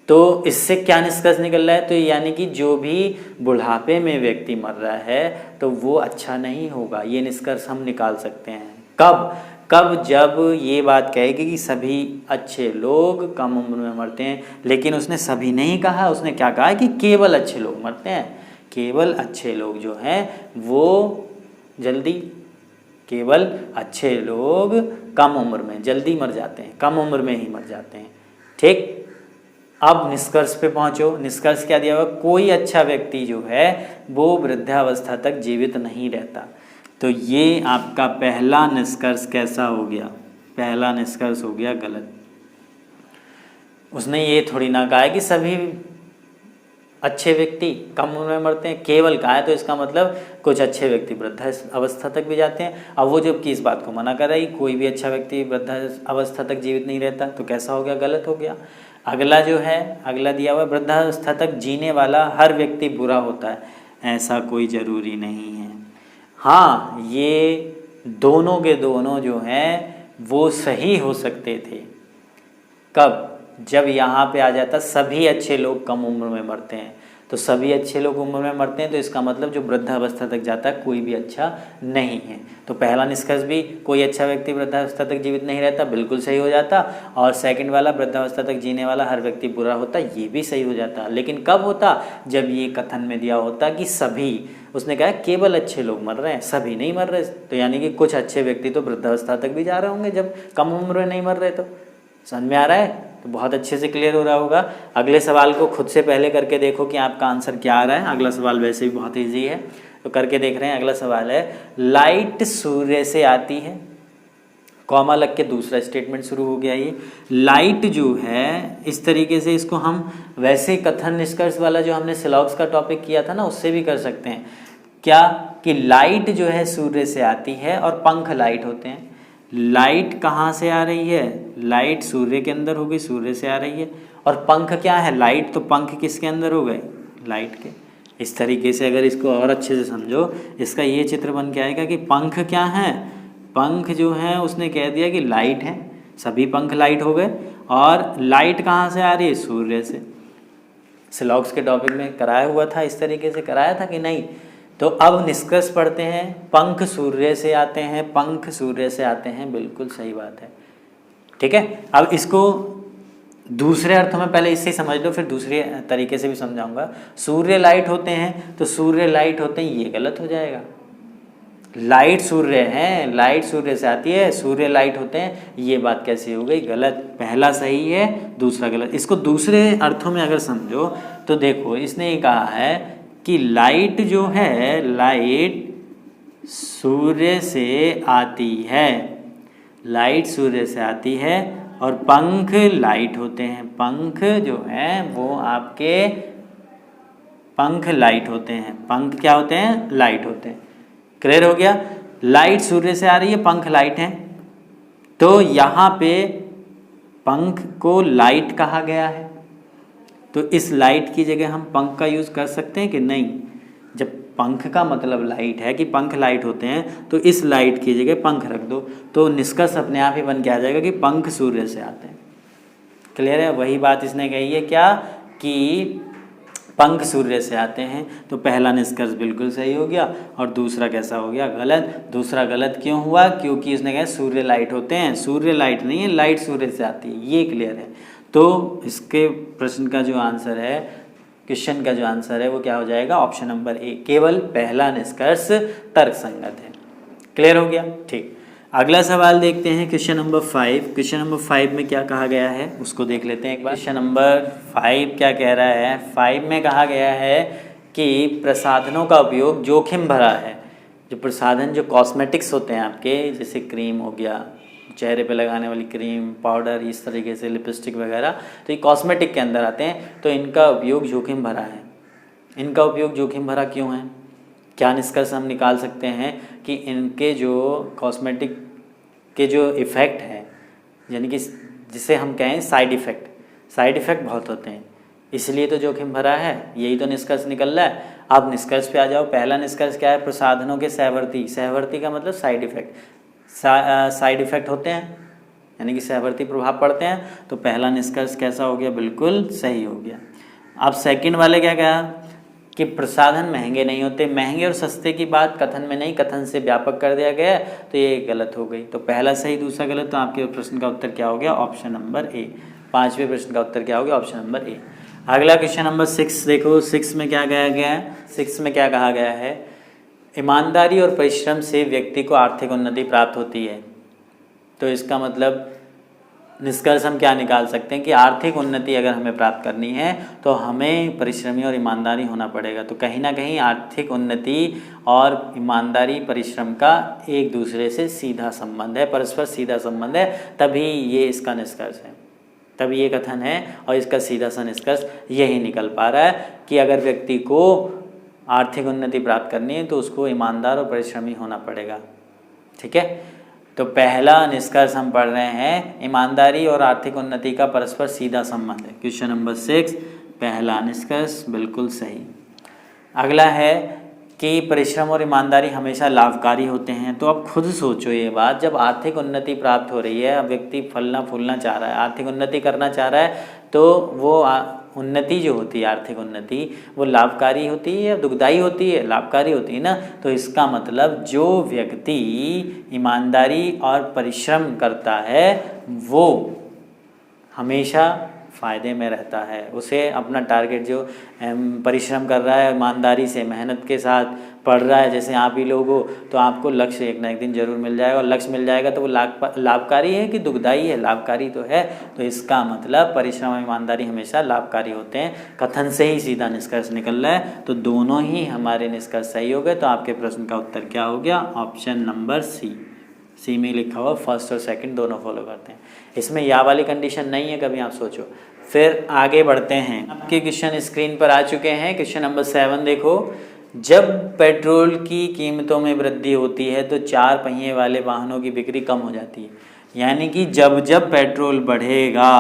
तो इससे क्या निष्कर्ष निकल रहा है? तो यानी कि जो भी बुढ़ापे में व्यक्ति मर रहा है तो वो अच्छा नहीं होगा, ये निष्कर्ष हम निकाल सकते हैं। कब? जब ये बात कहेगी कि सभी अच्छे लोग कम उम्र में मरते हैं, लेकिन उसने सभी नहीं कहा, उसने क्या कहा कि केवल अच्छे लोग मरते हैं। केवल अच्छे लोग जो हैं वो केवल अच्छे लोग कम उम्र में जल्दी मर जाते हैं, कम उम्र में ही मर जाते हैं। ठीक। अब निष्कर्ष पे पहुंचो। निष्कर्ष क्या दिया हुआ? कोई अच्छा व्यक्ति जो है वो वृद्धावस्था तक जीवित नहीं रहता। तो ये आपका पहला निष्कर्ष कैसा हो गया? पहला निष्कर्ष हो गया गलत। उसने ये थोड़ी ना कहा है कि सभी अच्छे व्यक्ति कम उम्र में मरते हैं, केवल कहा है, तो इसका मतलब कुछ अच्छे व्यक्ति वृद्धावस्था तक भी जाते हैं। अब वो जबकि इस बात को मना कर रहा है कि कोई भी अच्छा व्यक्ति वृद्धावस्था तक जीवित नहीं रहता, तो कैसा हो गया? गलत हो गया। अगला जो है, अगला दिया हुआ, वृद्धावस्था तक जीने वाला हर व्यक्ति बुरा होता है, ऐसा कोई ज़रूरी नहीं है। हाँ, ये दोनों के दोनों जो हैं वो सही हो सकते थे। कब? जब यहाँ पे आ जाता सभी अच्छे लोग कम उम्र में मरते हैं, तो सभी अच्छे लोग उम्र में मरते हैं, तो इसका मतलब जो वृद्धावस्था तक जाता है कोई भी अच्छा नहीं है। तो पहला निष्कर्ष भी कोई अच्छा व्यक्ति वृद्धावस्था तक जीवित नहीं रहता बिल्कुल सही हो जाता, और सेकंड वाला वृद्धावस्था तक जीने वाला हर व्यक्ति बुरा होता, ये भी सही हो जाता। लेकिन कब होता? जब ये कथन में दिया होता कि सभी उसने कहा केवल अच्छे लोग मर रहे हैं, सभी नहीं मर रहे। तो यानी कि कुछ अच्छे व्यक्ति तो वृद्धावस्था तक भी जा रहे होंगे जब कम उम्र में नहीं मर रहे। तो समझ में आ रहा है? तो बहुत अच्छे से क्लियर हो रहा होगा। अगले सवाल को खुद से पहले करके देखो कि आपका आंसर क्या आ रहा है। अगला सवाल वैसे भी बहुत ईजी है, तो करके देख रहे हैं। अगला सवाल है, लाइट सूर्य से आती है, कॉमा लग के दूसरा स्टेटमेंट शुरू हो गया। ये लाइट जो है इस तरीके से इसको हम वैसे कथन निष्कर्ष वाला जो हमने सिलॉक्स का टॉपिक किया था ना, उससे भी कर सकते हैं। क्या कि लाइट जो है सूर्य से आती है और पंख लाइट होते हैं। लाइट कहाँ से आ रही है? लाइट सूर्य के अंदर हो गई, सूर्य से आ रही है। और पंख क्या है? लाइट, तो पंख किसके अंदर हो गए? लाइट के। इस तरीके से अगर इसको और अच्छे से समझो, इसका ये चित्र बन के आएगा कि पंख क्या है? पंख जो है उसने कह दिया कि लाइट है, सभी पंख लाइट हो गए। और लाइट कहाँ से आ रही है? सूर्य से। सिलॉक्स के टॉपिक में कराया हुआ था, इस तरीके से कराया था कि नहीं? तो अब निष्कर्ष पढ़ते हैं। पंख सूर्य से आते हैं, पंख सूर्य से आते हैं, बिल्कुल सही बात है। ठीक है, अब इसको दूसरे अर्थों में पहले इससे समझ लो, फिर दूसरे तरीके से भी समझाऊंगा। सूर्य लाइट होते हैं, तो सूर्य लाइट होते हैं, ये गलत हो जाएगा। लाइट सूर्य है, लाइट सूर्य से आती है, सूर्य लाइट होते हैं, ये बात कैसे हो गई? गलत। पहला सही है, दूसरा गलत। इसको दूसरे अर्थों में अगर समझो तो देखो, इसने ये कहा है कि लाइट जो है, लाइट सूर्य से आती है, लाइट सूर्य से आती है और पंख लाइट होते हैं। पंख जो हैं वो आपके पंख लाइट होते हैं। पंख क्या होते हैं? लाइट होते हैं। क्लियर हो गया? लाइट सूर्य से आ रही है, पंख लाइट हैं, तो यहाँ पे पंख को लाइट कहा गया है, तो इस लाइट की जगह हम पंख का यूज़ कर सकते हैं कि नहीं? जब पंख का मतलब लाइट है कि पंख लाइट होते हैं, तो इस लाइट की जगह पंख रख दो, तो निष्कर्ष अपने आप ही बन के आ जाएगा कि पंख सूर्य से आते हैं। क्लियर है? वही बात इसने कही है क्या कि पंख सूर्य से आते हैं। तो पहला निष्कर्ष बिल्कुल सही हो गया, और दूसरा कैसा हो गया? गलत। दूसरा गलत क्यों हुआ? क्योंकि उसने कहा सूर्य लाइट होते हैं, सूर्य लाइट नहीं है, लाइट सूर्य से आती है। ये क्लियर है। तो इसके प्रश्न का जो आंसर है, क्वेश्चन का जो आंसर है, वो क्या हो जाएगा? ऑप्शन नंबर ए, केवल पहला निष्कर्ष तर्कसंगत है। क्लियर हो गया? ठीक। अगला सवाल देखते हैं, क्वेश्चन नंबर 5। क्वेश्चन नंबर 5 में क्या कहा गया है उसको देख लेते हैं एक बार। क्वेश्चन नंबर 5 क्या कह रहा है? 5 में कहा गया है कि प्रसाधनों का उपयोग जोखिम भरा है। जो प्रसाधन, जो कॉस्मेटिक्स होते हैं आपके, जैसे क्रीम हो गया, चेहरे पे लगाने वाली क्रीम, पाउडर, इस तरीके से लिपस्टिक वगैरह, तो ये कॉस्मेटिक के अंदर आते हैं। तो इनका उपयोग जोखिम भरा है। इनका उपयोग जोखिम भरा क्यों है? क्या निष्कर्ष हम निकाल सकते हैं कि इनके जो कॉस्मेटिक के जो इफ़ेक्ट हैं, यानी कि जिसे हम कहें साइड इफ़ेक्ट बहुत होते हैं, इसलिए तो जोखिम भरा है। यही तो निष्कर्ष निकल रहा है। अब निष्कर्ष पे आ जाओ। पहला निष्कर्ष क्या है? प्रसाधनों के सहवर्ती का मतलब साइड इफ़ेक्ट होते हैं, यानी कि सहवर्ती प्रभाव पड़ते हैं। तो पहला निष्कर्ष कैसा हो गया? बिल्कुल सही हो गया। अब सेकंड वाले क्या कहा कि प्रसाधन महंगे नहीं होते। महंगे और सस्ते की बात कथन में नहीं, कथन से व्यापक कर दिया गया है, तो ये गलत हो गई। तो पहला सही, दूसरा गलत। तो आपके प्रश्न का उत्तर क्या हो गया? Option number A. 5वें प्रश्न का उत्तर क्या हो गया? Option number A. अगला क्वेश्चन नंबर 6 देखो। 6 में क्या कहा गया है? 6 में क्या कहा गया है? ईमानदारी और परिश्रम से व्यक्ति को आर्थिक उन्नति प्राप्त होती है। तो इसका मतलब निष्कर्ष हम क्या निकाल सकते हैं कि आर्थिक उन्नति अगर हमें प्राप्त करनी है तो हमें परिश्रमी और ईमानदारी होना पड़ेगा। तो कहीं ना कहीं आर्थिक उन्नति और ईमानदारी, परिश्रम का एक दूसरे से सीधा संबंध है, परस्पर सीधा संबंध है, तभी ये इसका निष्कर्ष है, तभी ये कथन है। और इसका सीधा सा निष्कर्ष यही निकल पा रहा है कि अगर व्यक्ति को आर्थिक उन्नति प्राप्त करनी है तो उसको ईमानदार और परिश्रमी होना पड़ेगा। ठीक है, तो पहला निष्कर्ष हम पढ़ रहे हैं, ईमानदारी और आर्थिक उन्नति का परस्पर सीधा संबंध है। क्वेश्चन नंबर 6, पहला निष्कर्ष बिल्कुल सही। अगला है कि परिश्रम और ईमानदारी हमेशा लाभकारी होते हैं। तो अब खुद सोचो ये बात, जब आर्थिक उन्नति प्राप्त हो रही है, अब व्यक्ति फलना फूलना चाह रहा है, आर्थिक उन्नति करना चाह रहा है, तो वो उन्नति जो होती है, आर्थिक उन्नति, वो लाभकारी होती है या दुखदायी होती है? लाभकारी होती है ना। तो इसका मतलब जो व्यक्ति ईमानदारी और परिश्रम करता है वो हमेशा फ़ायदे में रहता है। उसे अपना टारगेट जो परिश्रम कर रहा है, ईमानदारी से, मेहनत के साथ पढ़ रहा है, जैसे आप ही लोग हो, तो आपको लक्ष्य एक ना एक दिन जरूर मिल जाएगा। और लक्ष्य मिल जाएगा तो वो लाभकारी है कि दुखदायी है? लाभकारी तो है। तो इसका मतलब परिश्रम और ईमानदारी हमेशा लाभकारी होते हैं। कथन से ही सीधा निष्कर्ष निकल रहा है, तो दोनों ही हमारे निष्कर्ष सही हो गए। तो आपके प्रश्न का उत्तर क्या हो गया? ऑप्शन नंबर सी में लिखा हुआ फर्स्ट और सेकंड दोनों फॉलो करते हैं। इसमें या वाली कंडीशन नहीं है, कभी आप सोचो। फिर आगे बढ़ते हैं, आपके क्वेश्चन स्क्रीन पर आ चुके हैं। क्वेश्चन नंबर 7 देखो, जब पेट्रोल की कीमतों में वृद्धि होती है तो 4 पहिए वाले वाहनों की बिक्री कम हो जाती है। यानी कि जब जब पेट्रोल बढ़ेगा,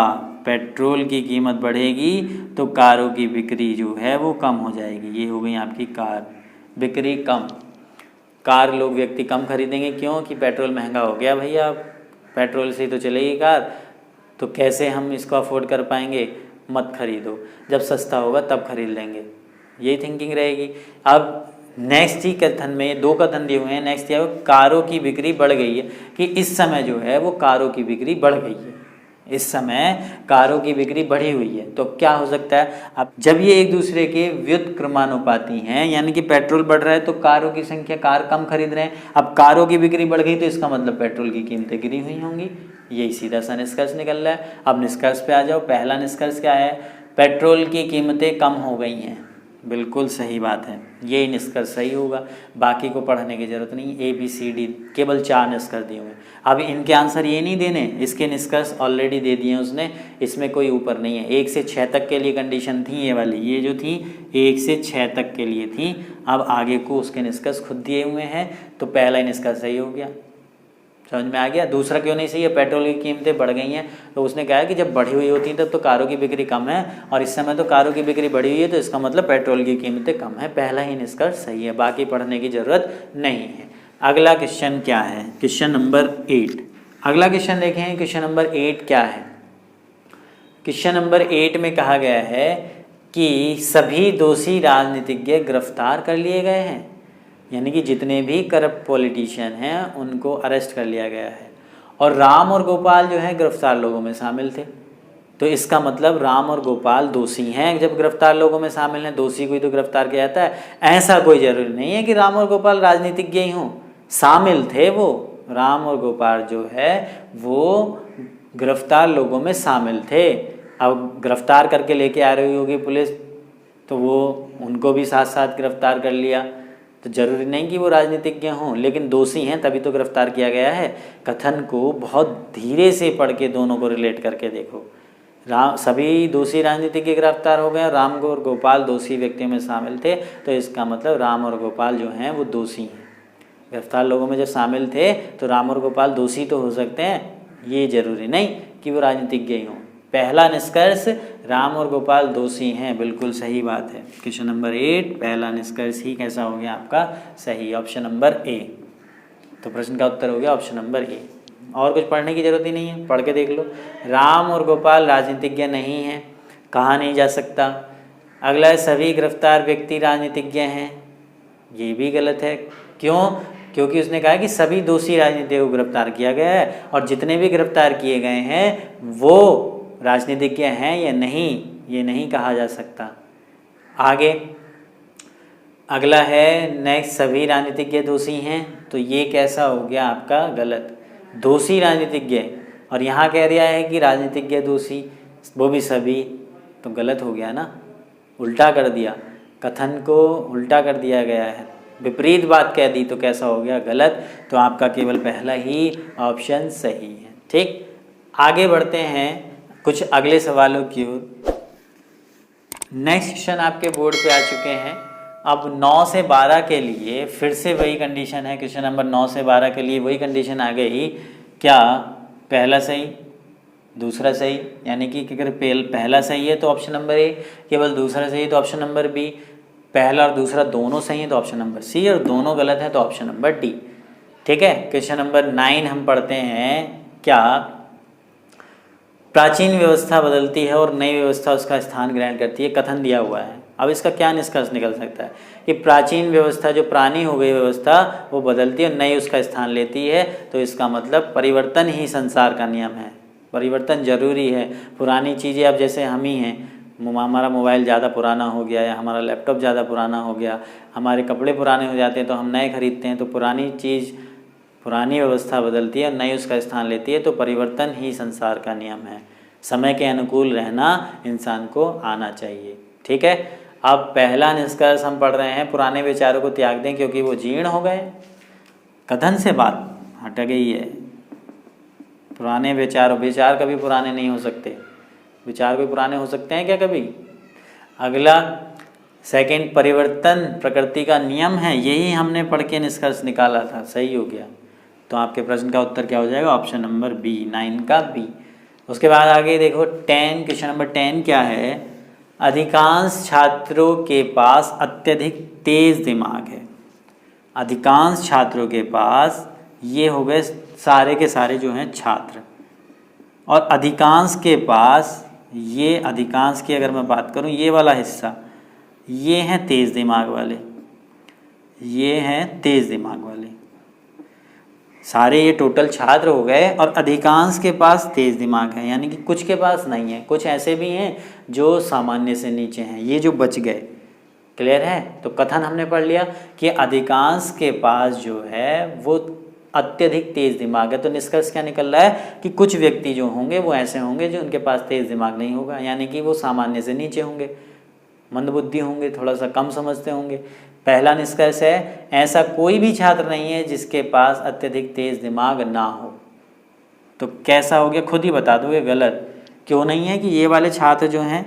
पेट्रोल की कीमत बढ़ेगी तो कारों की बिक्री जो है वो कम हो जाएगी। ये हो गई आपकी कार बिक्री कम। कार लोग व्यक्ति कम खरीदेंगे, क्यों? कि पेट्रोल महंगा हो गया भैया, पेट्रोल से ही तो चलेगी कार, तो कैसे हम इसको अफोर्ड कर पाएंगे? मत खरीदो, जब सस्ता होगा तब खरीद लेंगे, यही थिंकिंग रहेगी। अब नेक्स्ट ही कथन में 2 कथन दिए हुए हैं। नेक्स्ट यह कारों की बिक्री बढ़ गई है, कि इस समय जो है वो कारों की बिक्री बढ़ गई है, इस समय कारों की बिक्री बढ़ी हुई है। तो क्या हो सकता है? अब जब ये एक दूसरे के व्युत्क्रमानुपाती हैं, यानी कि पेट्रोल बढ़ रहा है तो कारों की संख्या, कार कम खरीद रहे हैं, अब कारों की बिक्री बढ़ गई तो इसका मतलब पेट्रोल की कीमतें गिरी हुई होंगी। यही सीधा सा निष्कर्ष निकल रहा है। अब निष्कर्ष पे आ जाओ। पहला निष्कर्ष क्या है? पेट्रोल की कीमतें कम हो गई हैं। बिल्कुल सही बात है, यही निष्कर्ष सही होगा। बाकी को पढ़ने की जरूरत नहीं, ABCD केवल 4 निष्कर्ष दिए हुए। अब इनके आंसर ये नहीं देने, इसके निष्कर्ष ऑलरेडी दे दिए उसने, इसमें कोई ऊपर नहीं है। 1 से 6 तक के लिए कंडीशन थी ये वाली, ये जो थी 1 से 6 तक के लिए थी। अब आगे को उसके निष्कर्ष खुद दिए हुए हैं, तो पहला ही निष्कर्ष सही हो गया। समझ में आ गया? दूसरा क्यों नहीं सही है? पेट्रोल की कीमतें बढ़ गई हैं, तो उसने कहा कि जब बढ़ी हुई होती हैं तब तो कारों की बिक्री कम है, और इस समय तो कारों की बिक्री बढ़ी हुई है, तो इसका मतलब पेट्रोल की कीमतें कम है। पहला ही निष्कर्ष सही है, बाकी पढ़ने की ज़रूरत नहीं है। अगला क्वेश्चन क्या है? Question number 8। अगला क्वेश्चन देखें, क्वेश्चन नंबर 8 क्या है? क्वेश्चन नंबर 8 में कहा गया है कि सभी दोषी राजनीतिज्ञ गिरफ्तार कर लिए गए हैं, यानी कि जितने भी करप्ट पॉलिटिशियन हैं उनको अरेस्ट कर लिया गया है, और राम और गोपाल जो हैं गिरफ्तार लोगों में शामिल थे। तो इसका मतलब राम और गोपाल दोषी हैं जब गिरफ्तार लोगों में शामिल हैं। दोषी को ही तो गिरफ्तार किया जाता है। ऐसा कोई जरूरी नहीं है कि राम और गोपाल राजनीतिज्ञ ही हों, शामिल थे वो। राम और गोपाल जो है वो गिरफ्तार लोगों में शामिल थे। अब गिरफ्तार करके लेके आ रही होगी पुलिस, तो वो उनको भी साथ साथ गिरफ्तार कर लिया। तो जरूरी नहीं कि वो राजनीतिज्ञ हों, लेकिन दोषी हैं तभी तो गिरफ्तार किया गया है। कथन को बहुत धीरे से पढ़ के दोनों को रिलेट करके देखो। सभी दोषी राजनीतिज्ञ गिरफ्तार हो गए, राम और गोपाल दोषी व्यक्तियों में शामिल थे, तो इसका मतलब राम और गोपाल जो हैं वो दोषी हैं। गिरफ्तार लोगों में जब शामिल थे तो राम और गोपाल दोषी तो हो सकते हैं, ये जरूरी नहीं कि वो राजनीतिज्ञ ही हों। पहला निष्कर्ष राम और गोपाल दोषी हैं, बिल्कुल सही बात है। क्वेश्चन नंबर 8 पहला निष्कर्ष ही कैसा हो गया आपका? सही, ऑप्शन नंबर A। तो प्रश्न का उत्तर हो गया ऑप्शन नंबर A। और कुछ पढ़ने की जरूरत ही नहीं है, पढ़ के देख लो। राम और गोपाल राजनीतिज्ञ नहीं हैं, कहा नहीं जा सकता। अगला है सभी गिरफ्तार व्यक्ति राजनीतिज्ञ हैं, ये भी गलत है। क्यों? क्योंकि उसने कहा कि सभी दोषी राजनीतिज्ञों को गिरफ्तार किया गया है, और जितने भी गिरफ्तार किए गए हैं वो राजनीतिज्ञ हैं या नहीं, ये नहीं कहा जा सकता। आगे अगला है नेक्स्ट, सभी राजनीतिज्ञ दोषी हैं, तो ये कैसा हो गया आपका? गलत। दोषी राजनीतिज्ञ, और यहाँ कह दिया है कि राजनीतिज्ञ दोषी, वो भी सभी, तो गलत हो गया ना, उल्टा कर दिया। कथन को उल्टा कर दिया गया है, विपरीत बात कह दी, तो कैसा हो गया? गलत। तो आपका केवल पहला ही ऑप्शन सही है। ठीक, आगे बढ़ते हैं कुछ अगले सवालों की ओर। नेक्स्ट क्वेश्चन आपके बोर्ड पे आ चुके हैं। अब 9 से 12 के लिए फिर से वही कंडीशन है। क्वेश्चन नंबर 9 से 12 के लिए वही कंडीशन आ गई। क्या पहला सही दूसरा सही, यानी कि अगर पहला सही है तो ऑप्शन नंबर A, केवल दूसरा सही है तो ऑप्शन नंबर B, पहला और दूसरा दोनों सही है तो ऑप्शन नंबर C, और दोनों गलत है तो ऑप्शन नंबर D। ठीक है, क्वेश्चन नंबर 9 हम पढ़ते हैं। क्या प्राचीन व्यवस्था बदलती है और नई व्यवस्था उसका स्थान ग्रहण करती है? कथन दिया हुआ है। अब इसका क्या निष्कर्ष निकल सकता है कि प्राचीन व्यवस्था जो पुरानी हो गई व्यवस्था वो बदलती है और नई उसका स्थान लेती है, तो इसका मतलब परिवर्तन ही संसार का नियम है, परिवर्तन जरूरी है। पुरानी चीज़ें अब जैसे हम ही हैं, हमारा मोबाइल ज़्यादा पुराना हो गया या हमारा लैपटॉप ज़्यादा पुराना हो गया, हमारे कपड़े पुराने हो जाते हैं तो हम नए खरीदते हैं, तो पुरानी चीज़, पुरानी व्यवस्था बदलती है, नई उसका स्थान लेती है। तो परिवर्तन ही संसार का नियम है। समय के अनुकूल रहना इंसान को आना चाहिए। ठीक है, अब पहला निष्कर्ष हम पढ़ रहे हैं, पुराने विचारों को त्याग दें क्योंकि वो जीर्ण हो गए। कथन से बात हट गई है। पुराने विचार कभी पुराने नहीं हो सकते। विचार भी पुराने हो सकते हैं क्या कभी? अगला सेकंड, परिवर्तन प्रकृति का नियम है, यही हमने पढ़ के निष्कर्ष निकाला था, सही हो गया। तो आपके प्रश्न का उत्तर क्या हो जाएगा? ऑप्शन नंबर बी, 9 का बी। उसके बाद आगे देखो 10, क्वेश्चन नंबर 10 क्या है? अधिकांश छात्रों के पास अत्यधिक तेज दिमाग है। अधिकांश छात्रों के पास, ये हो गए सारे के सारे जो हैं छात्र, और अधिकांश के पास, ये अधिकांश की अगर मैं बात करूं, ये वाला हिस्सा, ये हैं तेज दिमाग वाले, ये हैं तेज दिमाग वाले, सारे ये टोटल छात्र हो गए। और अधिकांश के पास तेज दिमाग है, यानी कि कुछ के पास नहीं है, कुछ ऐसे भी हैं जो सामान्य से नीचे हैं, ये जो बच गए। क्लियर है? तो कथन हमने पढ़ लिया कि अधिकांश के पास जो है वो अत्यधिक तेज दिमाग है। तो निष्कर्ष क्या निकल रहा है कि कुछ व्यक्ति जो होंगे वो ऐसे होंगे जो उनके पास तेज दिमाग नहीं होगा, यानी कि वो सामान्य से नीचे होंगे, मंदबुद्धि होंगे, थोड़ा सा कम समझते होंगे। पहला निष्कर्ष है, ऐसा कोई भी छात्र नहीं है जिसके पास अत्यधिक तेज दिमाग ना हो। तो कैसा हो गया? खुद ही बता दोगे गलत क्यों नहीं है कि ये वाले छात्र जो हैं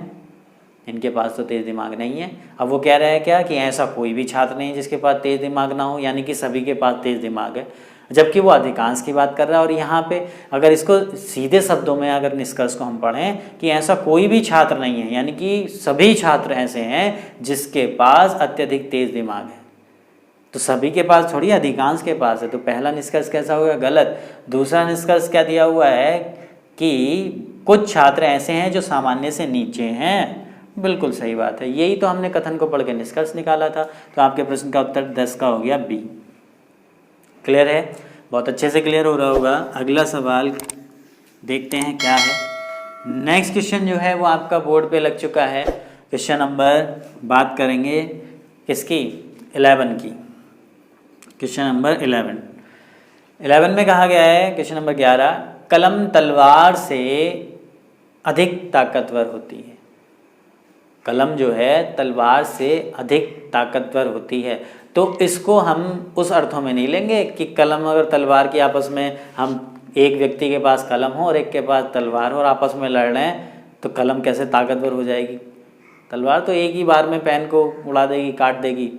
इनके पास तो तेज दिमाग नहीं है। अब वो कह रहा है क्या कि ऐसा कोई भी छात्र नहीं है जिसके पास तेज दिमाग ना हो, यानी कि सभी के पास तेज दिमाग है, जबकि वो अधिकांश की बात कर रहा है। और यहाँ पे अगर इसको सीधे शब्दों में अगर निष्कर्ष को हम पढ़ें कि ऐसा कोई भी छात्र नहीं है, यानी कि सभी छात्र ऐसे हैं जिसके पास अत्यधिक तेज दिमाग है। तो सभी के पास थोड़ी, अधिकांश के पास है। तो पहला निष्कर्ष कैसा होगा? गलत। दूसरा निष्कर्ष क्या दिया हुआ है कि कुछ छात्र ऐसे हैं जो सामान्य से नीचे हैं, बिल्कुल सही बात है। यही तो हमने कथन को पढ़ के निष्कर्ष निकाला था। तो आपके प्रश्न का उत्तर 10 का हो गया बी। क्लियर है? बहुत अच्छे से क्लियर हो रहा होगा। अगला सवाल देखते हैं क्या है। नेक्स्ट क्वेश्चन जो है वो आपका बोर्ड पे लग चुका है। क्वेश्चन नंबर, बात करेंगे किसकी? 11 की। क्वेश्चन नंबर 11 में कहा गया है, क्वेश्चन नंबर 11, कलम तलवार से अधिक ताकतवर होती है। कलम जो है तलवार से अधिक ताकतवर होती है। तो इसको हम उस अर्थों में नहीं लेंगे कि कलम अगर तलवार की आपस में, हम एक व्यक्ति के पास कलम हो और एक के पास तलवार हो और आपस में लड़ रहे हैं, तो कलम कैसे ताकतवर हो जाएगी? तलवार तो एक ही बार में पेन को उड़ा देगी, काट देगी।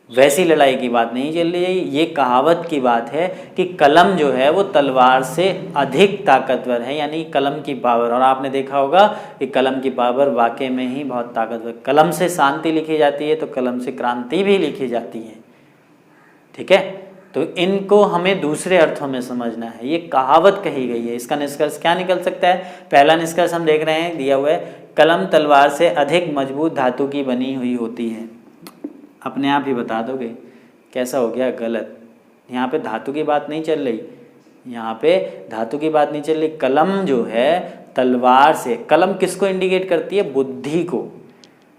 वैसी लड़ाई की बात नहीं चल रही है, ये कहावत की बात है कि कलम जो है वो तलवार से अधिक ताकतवर है, यानी कलम की पावर। और आपने देखा होगा कि कलम की पावर वाकई में ही बहुत ताकतवर। कलम से शांति लिखी जाती है तो कलम से क्रांति भी लिखी जाती है। ठीक है? तो इनको हमें दूसरे अर्थों में समझना है। ये कहावत कही गई है। इसका निष्कर्ष क्या निकल सकता है? पहला निष्कर्ष हम देख रहे हैं, दिया हुआ है, कलम तलवार से अधिक मजबूत धातु की बनी हुई होती है। अपने आप ही बता दोगे कैसा हो गया? गलत। यहाँ पे धातु की बात नहीं चल रही, यहाँ पे धातु की बात नहीं चल रही। कलम जो है तलवार से, कलम किसको इंडिकेट करती है? बुद्धि को।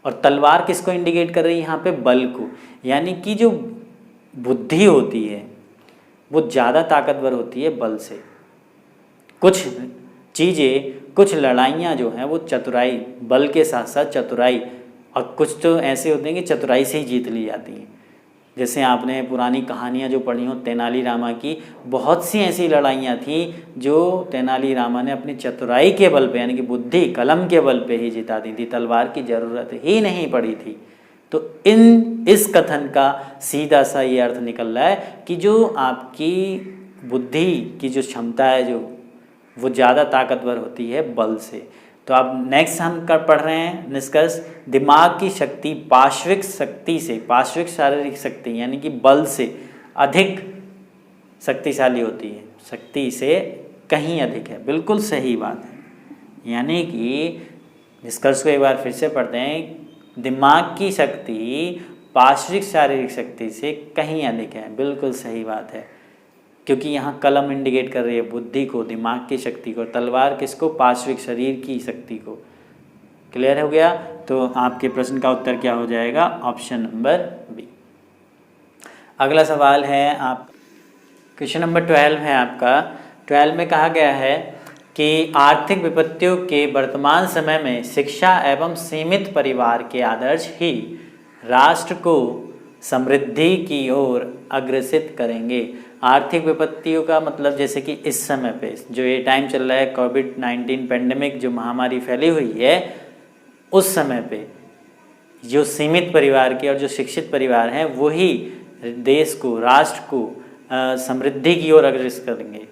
और तलवार किसको इंडिकेट कर रही है? यहाँ पे बल को। यानी कि जो बुद्धि होती है वो ज़्यादा ताकतवर होती है बल से। कुछ चीज़ें, कुछ लड़ाइयाँ जो हैं वो चतुराई, बल के साथ साथ चतुराई, और कुछ तो ऐसे होते हैं कि चतुराई से ही जीत ली जाती हैं। जैसे आपने पुरानी कहानियाँ जो पढ़ी हो तेनाली रामा की, बहुत सी ऐसी लड़ाइयाँ थी जो तेनाली रामा ने अपनी चतुराई के बल पे, यानी कि बुद्धि, कलम के बल पे ही जिता दी थी। तलवार की ज़रूरत ही नहीं पड़ी थी। तो इस कथन का सीधा सा ये अर्थ निकल रहा है कि जो आपकी बुद्धि की जो क्षमता है जो वो ज़्यादा ताकतवर होती है बल से। तो अब नेक्स्ट हम पढ़ रहे हैं निष्कर्ष, दिमाग की शक्ति पार्श्विक शक्ति से, पार्श्विक शारीरिक शक्ति यानी कि बल से अधिक शक्तिशाली होती है। शक्ति से कहीं अधिक है, बिल्कुल सही बात है। यानी कि निष्कर्ष को एक बार फिर से पढ़ते हैं, दिमाग की शक्ति पार्श्विक शारीरिक शक्ति से कहीं अधिक है, बिल्कुल सही बात है। क्योंकि यहाँ कलम इंडिकेट कर रही है बुद्धि को, दिमाग की शक्ति को, तलवार किसको? पार्श्विक शरीर की शक्ति को। क्लियर हो गया? तो आपके प्रश्न का उत्तर क्या हो जाएगा? Option number B. अगला सवाल है आप क्वेश्चन नंबर 12 है आपका। 12 में कहा गया है कि आर्थिक विपत्तियों के वर्तमान समय में शिक्षा एवं सीमित परिवार के आदर्श ही राष्ट्र को समृद्धि की ओर अग्रसित करेंगे। आर्थिक विपत्तियों का मतलब जैसे कि इस समय पे जो ये टाइम चल रहा है, कोविड-19 पेंडेमिक जो महामारी फैली हुई है, उस समय पे जो सीमित परिवार के और जो शिक्षित परिवार हैं वही देश को, राष्ट्र को समृद्धि की ओर अग्रसर करेंगे,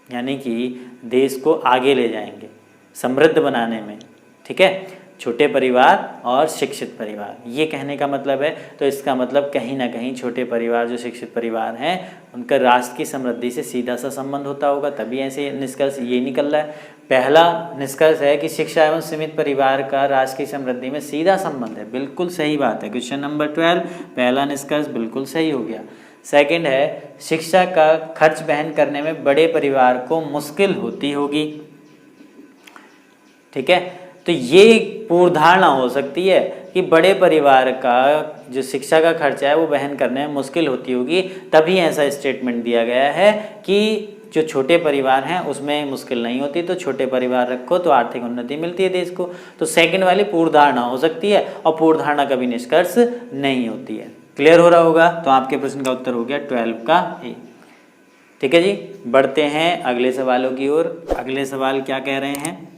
यानी कि देश को आगे ले जाएंगे समृद्ध बनाने में। ठीक है, छोटे परिवार और शिक्षित परिवार, ये कहने का मतलब है। तो इसका मतलब कहीं ना कहीं छोटे परिवार जो शिक्षित परिवार हैं उनका राष्ट्र की समृद्धि से सीधा सा संबंध होता होगा, तभी ऐसे निष्कर्ष ये निकल रहा है। पहला निष्कर्ष है कि शिक्षा एवं सीमित परिवार का राष्ट्र की समृद्धि में सीधा संबंध है, बिल्कुल सही बात है। क्वेश्चन नंबर 12 पहला निष्कर्ष बिल्कुल सही हो गया। सेकंड है शिक्षा का खर्च वहन करने में बड़े परिवार को मुश्किल होती होगी। ठीक है, तो ये पूर्वधारणा हो सकती है कि बड़े परिवार का जो शिक्षा का खर्चा है वो वहन करने में मुश्किल होती होगी, तभी ऐसा स्टेटमेंट दिया गया है कि जो छोटे परिवार हैं उसमें मुश्किल नहीं होती, तो छोटे परिवार रखो तो आर्थिक उन्नति मिलती है देश को। तो सेकंड वाली पूर्वधारणा हो सकती है और पूर्वधारणा कभी निष्कर्ष नहीं होती है। क्लियर हो रहा होगा? तो आपके प्रश्न का उत्तर हो गया 12 का ए। ठीक है जी, बढ़ते हैं अगले सवालों की ओर। अगले सवाल क्या कह रहे हैं?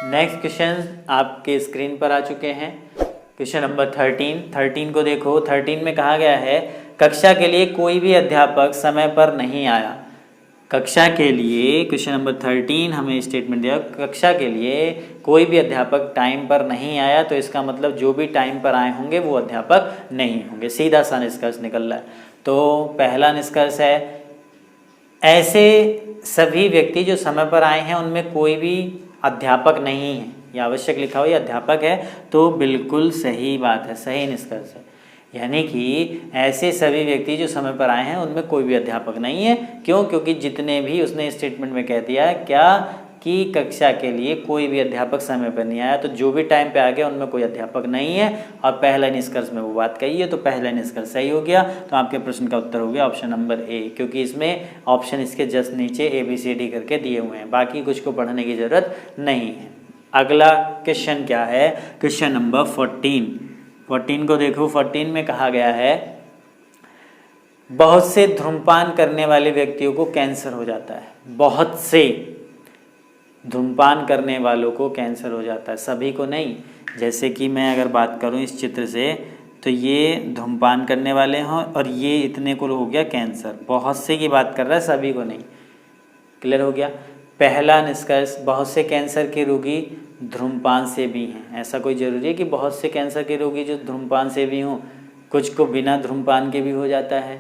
नेक्स्ट क्वेश्चन आपके स्क्रीन पर आ चुके हैं। क्वेश्चन नंबर 13 को देखो। 13 में कहा गया है कक्षा के लिए कोई भी अध्यापक समय पर नहीं आया। कक्षा के लिए, क्वेश्चन नंबर 13 हमें स्टेटमेंट दिया, कक्षा के लिए कोई भी अध्यापक टाइम पर नहीं आया, तो इसका मतलब जो भी टाइम पर आए होंगे वो अध्यापक नहीं होंगे, सीधा सा निष्कर्ष निकल रहा है। तो पहला निष्कर्ष है ऐसे सभी व्यक्ति जो समय पर आए हैं उनमें कोई भी अध्यापक नहीं है, ये आवश्यक लिखा हो ये अध्यापक है, तो बिल्कुल सही बात है, सही निष्कर्ष है। यानी कि ऐसे सभी व्यक्ति जो समय पर आए हैं उनमें कोई भी अध्यापक नहीं है। क्यों? क्योंकि जितने भी उसने स्टेटमेंट में कह दिया है क्या कि कक्षा के लिए कोई भी अध्यापक समय पर नहीं आया, तो जो भी टाइम पे आ गया उनमें कोई अध्यापक नहीं है, और पहला निष्कर्ष में वो बात कही है, तो पहला निष्कर्ष सही हो गया। तो आपके प्रश्न का उत्तर हो गया ऑप्शन नंबर ए, क्योंकि इसमें ऑप्शन इसके जस्ट नीचे ABCD करके दिए हुए हैं, बाकी कुछ को पढ़ने की ज़रूरत नहीं है। अगला क्वेश्चन क्या है? क्वेश्चन नंबर 14 को देखो। 14 में कहा गया है बहुत से धूम्रपान करने वाले व्यक्तियों को कैंसर हो जाता है। बहुत से धूम्रपान करने वालों को कैंसर हो जाता है, सभी को नहीं। जैसे कि मैं अगर बात करूं इस चित्र से, तो ये धूम्रपान करने वाले हैं और ये इतने को हो गया कैंसर। बहुत से की बात कर रहा है, सभी को नहीं। क्लियर हो गया? पहला निष्कर्ष, बहुत से कैंसर के रोगी धूम्रपान से भी हैं। ऐसा कोई ज़रूरी है कि बहुत से कैंसर के रोगी जो धूम्रपान से भी हों? कुछ को बिना धूम्रपान के भी हो जाता है,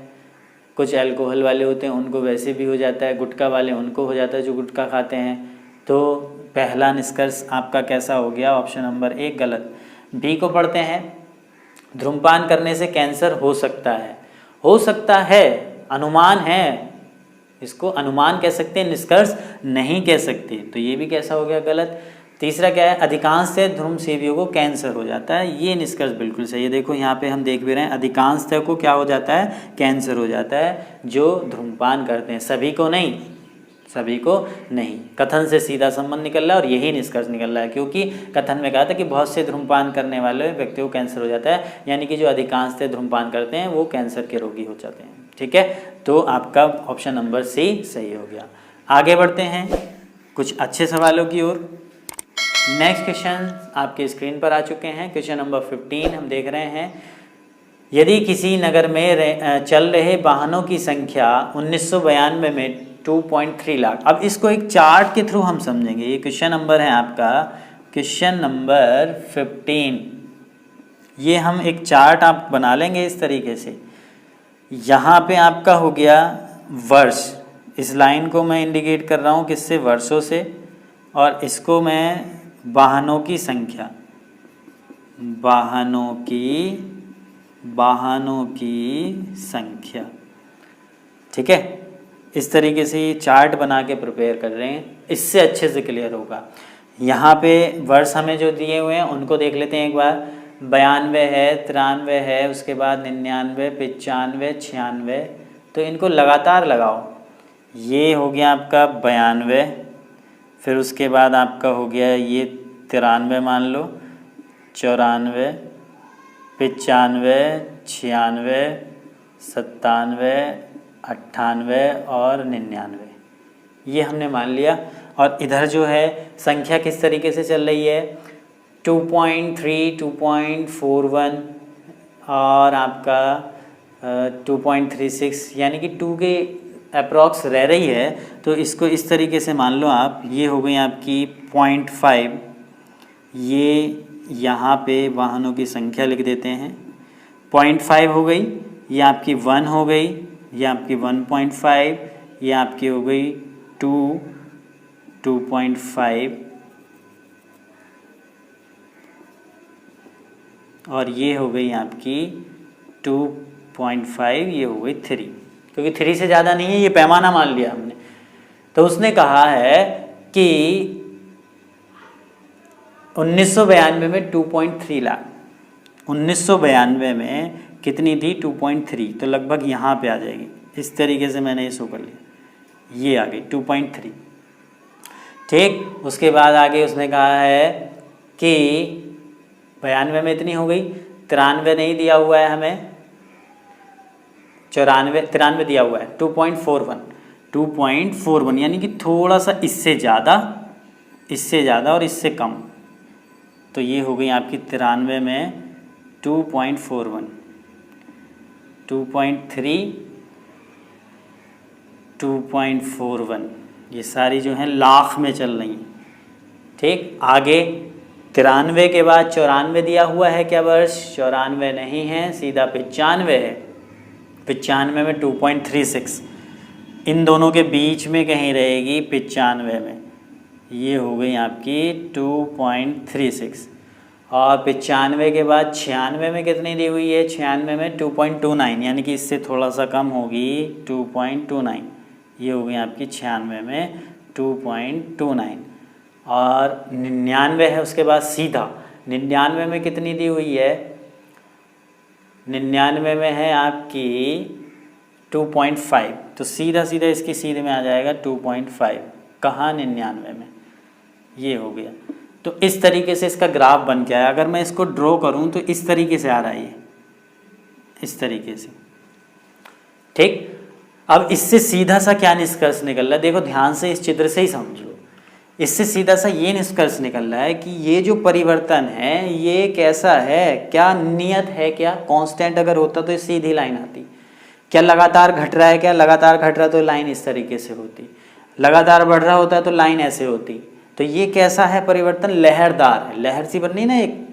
कुछ अल्कोहल वाले होते हैं उनको वैसे भी हो जाता है, गुटखा वाले उनको हो जाता है जो गुटखा खाते हैं। तो पहला निष्कर्ष आपका कैसा हो गया? ऑप्शन नंबर 1 गलत। बी को पढ़ते हैं। धूम्रपान करने से कैंसर हो सकता है, हो सकता है, अनुमान है, इसको अनुमान कह सकते हैं, निष्कर्ष नहीं कह सकते। तो ये भी कैसा हो गया? गलत। तीसरा क्या है? अधिकांश से धूम्र सेवियों को कैंसर हो जाता है, ये निष्कर्ष बिल्कुल सही है। देखो यहाँ पे हम देख भी रहे हैं, अधिकांश को क्या हो जाता है? कैंसर हो जाता है जो धूम्रपान करते हैं, सभी को नहीं, सभी को नहीं। कथन से सीधा संबंध निकल रहा है और यही निष्कर्ष निकल रहा है, क्योंकि कथन में कहा था कि बहुत से धूम्रपान करने वाले व्यक्तियों को कैंसर हो जाता है, यानी कि जो अधिकांश से धूम्रपान करते हैं वो कैंसर के रोगी हो जाते हैं। ठीक है, तो आपका ऑप्शन नंबर सी सही हो गया। आगे बढ़ते हैं कुछ अच्छे सवालों की ओर। नेक्स्ट क्वेश्चन आपके स्क्रीन पर आ चुके हैं। क्वेश्चन नंबर 15 हम देख रहे हैं। यदि किसी नगर में चल रहे वाहनों की संख्या 1992 में 2.3 लाख, अब इसको एक चार्ट के थ्रू हम समझेंगे। ये क्वेश्चन नंबर है आपका क्वेश्चन नंबर 15। ये हम एक चार्ट आप बना लेंगे इस तरीके से। यहाँ पे आपका हो गया वर्ष, इस लाइन को मैं इंडिकेट कर रहा हूँ किससे? वर्षों से, और इसको मैं वाहनों की संख्या, वाहनों की संख्या। ठीक है, इस तरीके से चार्ट बना के प्रिपेयर कर रहे हैं, इससे अच्छे से क्लियर होगा। यहाँ पे वर्ष हमें जो दिए हुए हैं उनको देख लेते हैं एक बार। 92 है, 93 है, उसके बाद 99, 95, 96। तो इनको लगातार लगाओ। ये हो गया आपका 92, फिर उसके बाद आपका हो गया ये 93 मान लो, 94, 95, 96, 97, 98 और 99, ये हमने मान लिया। और इधर जो है संख्या किस तरीके से चल रही है, 2.3, 2.41 और आपका 2.36, यानी कि 2 के अप्रॉक्स रह रही है। तो इसको इस तरीके से मान लो आप, ये हो गई आपकी 0.5। ये यहाँ पे वाहनों की संख्या लिख देते हैं, 0.5 हो गई, ये आपकी 1 हो गई, ये आपकी 1.5, ये आपकी हो गई 2, 2.5 और ये हो गई आपकी 2.5, ये हो गई 3, क्योंकि 3 से ज़्यादा नहीं है, ये पैमाना मान लिया हमने। तो उसने कहा है कि 1992 में 2.3 लाख, 1992 में कितनी थी, 2.3, तो लगभग यहाँ पे आ जाएगी। इस तरीके से मैंने ये शो कर लिया, ये आ गई 2.3। ठीक, उसके बाद आगे उसने कहा है कि 92 में इतनी हो गई, 93 नहीं दिया हुआ है हमें, 93 दिया हुआ है, 2.41 यानी कि थोड़ा सा इससे ज़्यादा और इससे कम। तो ये हो गई आपकी 93 में 2.41, 2.3, 2.41, ये सारी जो हैं लाख में चल रही हैं। ठीक, आगे 93 के बाद 94 दिया हुआ है क्या वर्ष, 94 नहीं है, सीधा 95 है। 95 में 2.36, इन दोनों के बीच में कहीं रहेगी 95 में, ये हो गई आपकी 2.36। और 95 के बाद 96 में कितनी दी हुई है, 96 में 2.29, यानी कि इससे थोड़ा सा कम होगी 2.29, ये हो गई आपकी 96 में 2.29। और 99 है उसके बाद सीधा, 99 में कितनी दी हुई है, 99 में है आपकी 2.5, तो सीधा इसकी सीधे में आ जाएगा 2.5, कहाँ, 99 में, ये हो गया। तो इस तरीके से इसका ग्राफ बन के आया। अगर मैं इसको ड्रॉ करूं तो इस तरीके से आ रहा है, इस तरीके से। ठीक, अब इससे सीधा सा क्या निष्कर्ष निकल रहा है, देखो ध्यान से इस चित्र से ही समझ लो। इससे सीधा सा ये निष्कर्ष निकल रहा है कि ये जो परिवर्तन है ये कैसा है, क्या नियत है, क्या कांस्टेंट अगर होता तो सीधी लाइन आती, क्या लगातार घट रहा है, क्या लगातार घट रहा तो लाइन इस तरीके से होती, लगातार बढ़ रहा होता तो लाइन ऐसे होती। तो ये कैसा है परिवर्तन, लहरदार है, लहर सी बननी ना एक।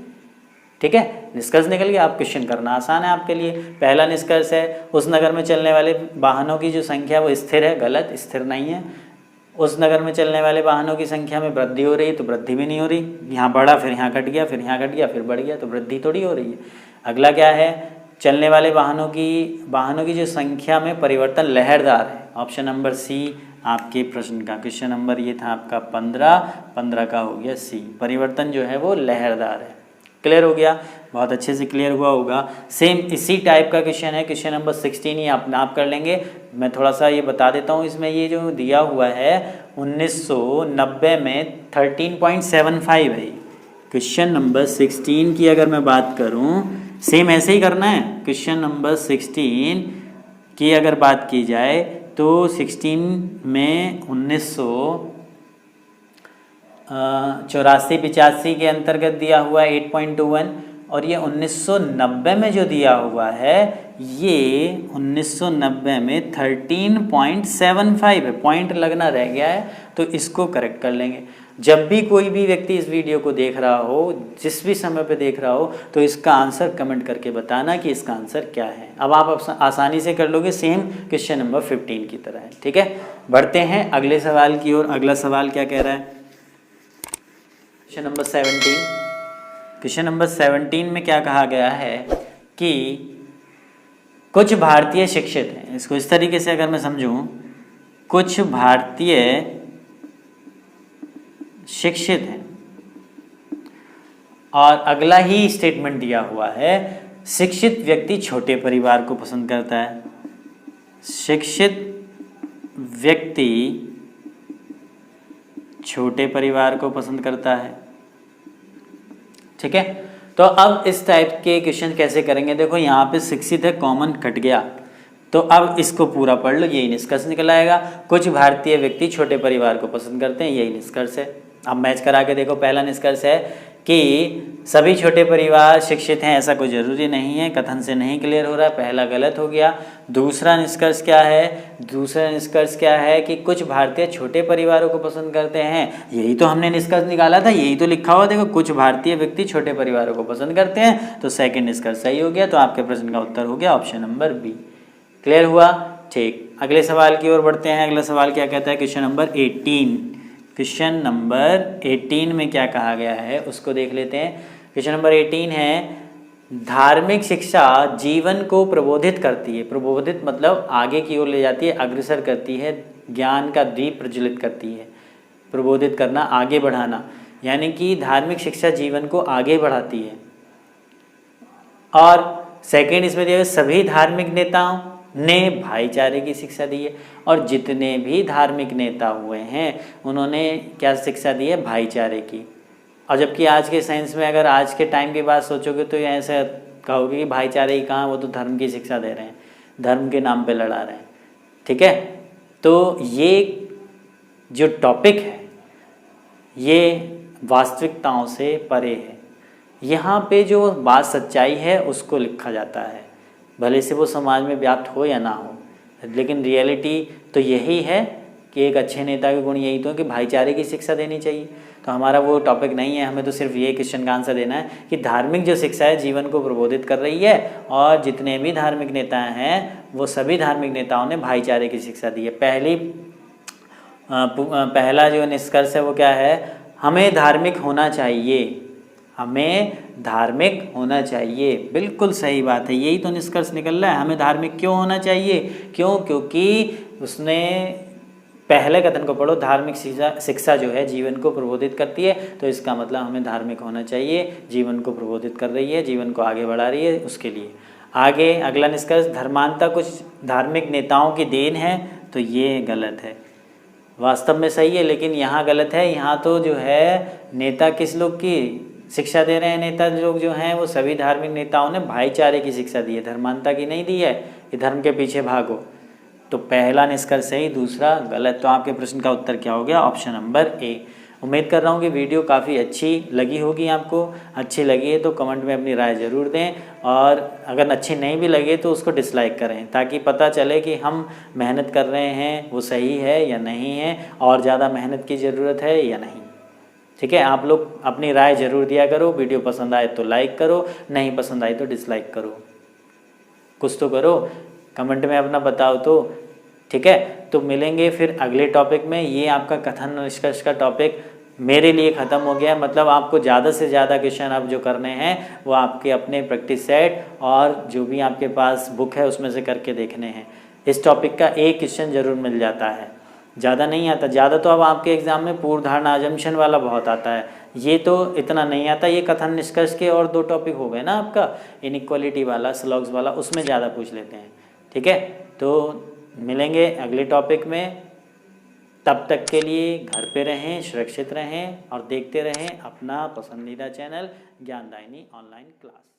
ठीक है, निष्कर्ष निकल गया। आप क्वेश्चन करना आसान है आपके लिए। पहला निष्कर्ष है, उस नगर में चलने वाले वाहनों की जो संख्या वो स्थिर है, गलत, स्थिर नहीं है। उस नगर में चलने वाले वाहनों की संख्या में वृद्धि हो रही है, तो वृद्धि भी नहीं हो रही, यहाँ बढ़ा फिर यहाँ घट गया, फिर यहाँ घट गया, फिर बढ़ गया, तो वृद्धि थोड़ी हो रही है। अगला क्या है, चलने वाले वाहनों की जो संख्या में परिवर्तन लहरदार है। ऑप्शन नंबर सी आपके प्रश्न का क्वेश्चन नंबर ये था आपका 15 का हो गया सी, परिवर्तन जो है वो लहरदार है। क्लियर हो गया, बहुत अच्छे से क्लियर हुआ होगा। सेम इसी टाइप का क्वेश्चन है, क्वेश्चन नंबर 16 ही आप कर लेंगे। मैं थोड़ा सा ये बता देता हूँ, इसमें ये जो दिया हुआ है 1990 में 13.75 है। क्वेश्चन नंबर 16 की अगर मैं बात करूँ, सेम ऐसे ही करना है। क्वेश्चन नंबर 16 की अगर बात की जाए तो 16 में 1984-85 के अंतर्गत दिया हुआ है 8.21, और ये 1990 में जो दिया हुआ है ये 1990 में 13.75 है। पॉइंट लगना रह गया है, तो इसको करेक्ट कर लेंगे। जब भी कोई भी व्यक्ति इस वीडियो को देख रहा हो, जिस भी समय पे देख रहा हो, तो इसका आंसर कमेंट करके बताना कि इसका आंसर क्या है। अब आप आसानी से कर लोगे, सेम क्वेश्चन नंबर 15 की तरह है। ठीक है, बढ़ते हैं अगले सवाल की ओर। अगला सवाल क्या कह रहा है, क्वेश्चन नंबर 17। क्वेश्चन नंबर 17 में क्या कहा गया है कि कुछ भारतीय शिक्षित हैं। इसको इस तरीके से अगर मैं समझूं, कुछ भारतीय शिक्षित हैं और अगला ही स्टेटमेंट दिया हुआ है, शिक्षित व्यक्ति छोटे परिवार को पसंद करता है। शिक्षित व्यक्ति छोटे परिवार को पसंद करता है। ठीक है, तो अब इस टाइप के क्वेश्चन कैसे करेंगे? देखो यहाँ पे शिक्षित है, कॉमन कट गया, तो अब इसको पूरा पढ़ लो, यही निष्कर्ष निकल आएगा। कुछ भारतीय व्यक्ति छोटे परिवार को पसंद करते हैं, यही निष्कर्ष है। अब मैच करा के देखो, पहला निष्कर्ष है कि सभी छोटे परिवार शिक्षित हैं, ऐसा कोई ज़रूरी नहीं है, कथन से नहीं क्लियर हो रहा है, पहला गलत हो गया। दूसरा निष्कर्ष क्या है? दूसरा निष्कर्ष क्या है कि कुछ भारतीय छोटे परिवारों को पसंद करते हैं, यही तो हमने निष्कर्ष निकाला था, यही तो लिखा हुआ, देखो कुछ भारतीय व्यक्ति छोटे परिवारों को पसंद करते हैं, तो सेकेंड निष्कर्ष सही हो गया। तो आपके प्रश्न का उत्तर हो गया ऑप्शन नंबर बी। क्लियर हुआ? ठीक, अगले सवाल की ओर बढ़ते हैं। अगला सवाल क्या कहता है? Question number 18। क्वेश्चन नंबर 18 में क्या कहा गया है उसको देख लेते हैं। क्वेश्चन नंबर 18 है, धार्मिक शिक्षा जीवन को प्रबोधित करती है। प्रबोधित मतलब आगे की ओर ले जाती है, अग्रसर करती है, ज्ञान का दीप प्रज्वलित करती है। प्रबोधित करना, आगे बढ़ाना, यानी कि धार्मिक शिक्षा जीवन को आगे बढ़ाती है। और सेकेंड इसमें दिया है, सभी धार्मिक नेताओं ने भाईचारे की शिक्षा दी है। और जितने भी धार्मिक नेता हुए हैं उन्होंने क्या शिक्षा दी है? भाईचारे की। और जबकि आज के साइंस में अगर आज के टाइम की बात सोचोगे तो ऐसा कहोगे कि भाईचारे ही कहाँ, वो तो धर्म की शिक्षा दे रहे हैं, धर्म के नाम पे लड़ा रहे हैं। ठीक है, तो ये जो टॉपिक है ये वास्तविकताओं से परे है। यहाँ पे जो बात सच्चाई है उसको लिखा जाता है, भले से वो समाज में व्याप्त हो या ना हो, लेकिन रियलिटी तो यही है कि एक अच्छे नेता के गुण यही तो है कि भाईचारे की शिक्षा देनी चाहिए। तो हमारा वो टॉपिक नहीं है, हमें तो सिर्फ ये क्वेश्चन का आंसर देना है कि धार्मिक जो शिक्षा है जीवन को प्रबोधित कर रही है, और जितने भी धार्मिक नेता हैं वो सभी धार्मिक नेताओं ने भाईचारे की शिक्षा दी है। पहला जो निष्कर्ष है वो क्या है? हमें धार्मिक होना चाहिए, हमें धार्मिक होना चाहिए। बिल्कुल सही बात है, यही तो निष्कर्ष निकल रहा है। हमें धार्मिक क्यों होना चाहिए? क्यों? क्योंकि उसने पहले कथन को पढ़ो, धार्मिक शिक्षा जो है जीवन को प्रबोधित करती है, तो इसका मतलब हमें धार्मिक होना चाहिए, जीवन को प्रबोधित कर रही है, जीवन को आगे बढ़ा रही है, उसके लिए। आगे अगला निष्कर्ष, धर्मांता कुछ धार्मिक नेताओं की देन है, तो ये गलत है। वास्तव में सही है लेकिन यहाँ गलत है। यहाँ तो जो है नेता किस लोग की शिक्षा दे रहे हैं? नेता लोग जो हैं वो सभी धार्मिक नेताओं ने भाईचारे की शिक्षा दी है, धर्मांता की नहीं दी है कि धर्म के पीछे भागो। तो पहला निष्कर्ष सही, दूसरा गलत। तो आपके प्रश्न का उत्तर क्या हो गया? ऑप्शन नंबर ए। उम्मीद कर रहा हूँ कि वीडियो काफ़ी अच्छी लगी होगी आपको। अच्छी लगी है तो कमेंट में अपनी राय ज़रूर दें, और अगर अच्छी नहीं भी लगे तो उसको डिसलाइक करें, ताकि पता चले कि हम मेहनत कर रहे हैं वो सही है या नहीं है, और ज़्यादा मेहनत की ज़रूरत है या नहीं। ठीक है, आप लोग अपनी राय ज़रूर दिया करो। वीडियो पसंद आए तो लाइक करो, नहीं पसंद आए तो डिसलाइक करो, कुछ तो करो, कमेंट में अपना बताओ तो। ठीक है, तो मिलेंगे फिर अगले टॉपिक में। ये आपका कथन निष्कर्ष का टॉपिक मेरे लिए ख़त्म हो गया। मतलब आपको ज़्यादा से ज़्यादा क्वेश्चन अब जो करने हैं वो आपके अपने प्रैक्टिस सेट और जो भी आपके पास बुक है उसमें से करके देखने हैं। इस टॉपिक का एक क्वेश्चन ज़रूर मिल जाता है, ज़्यादा नहीं आता। ज़्यादा तो अब आपके एग्ज़ाम में पूर्व धारणा अजम्पशन वाला बहुत आता है, ये तो इतना नहीं आता। ये कथन निष्कर्ष के और दो टॉपिक हो गए ना आपका, इनइक्वालिटी वाला, स्लॉग्स वाला, उसमें ज़्यादा पूछ लेते हैं। ठीक है, तो मिलेंगे अगले टॉपिक में। तब तक के लिए घर पे रहें, सुरक्षित रहें और देखते रहें अपना पसंदीदा चैनल ज्ञानदायिनी ऑनलाइन क्लास।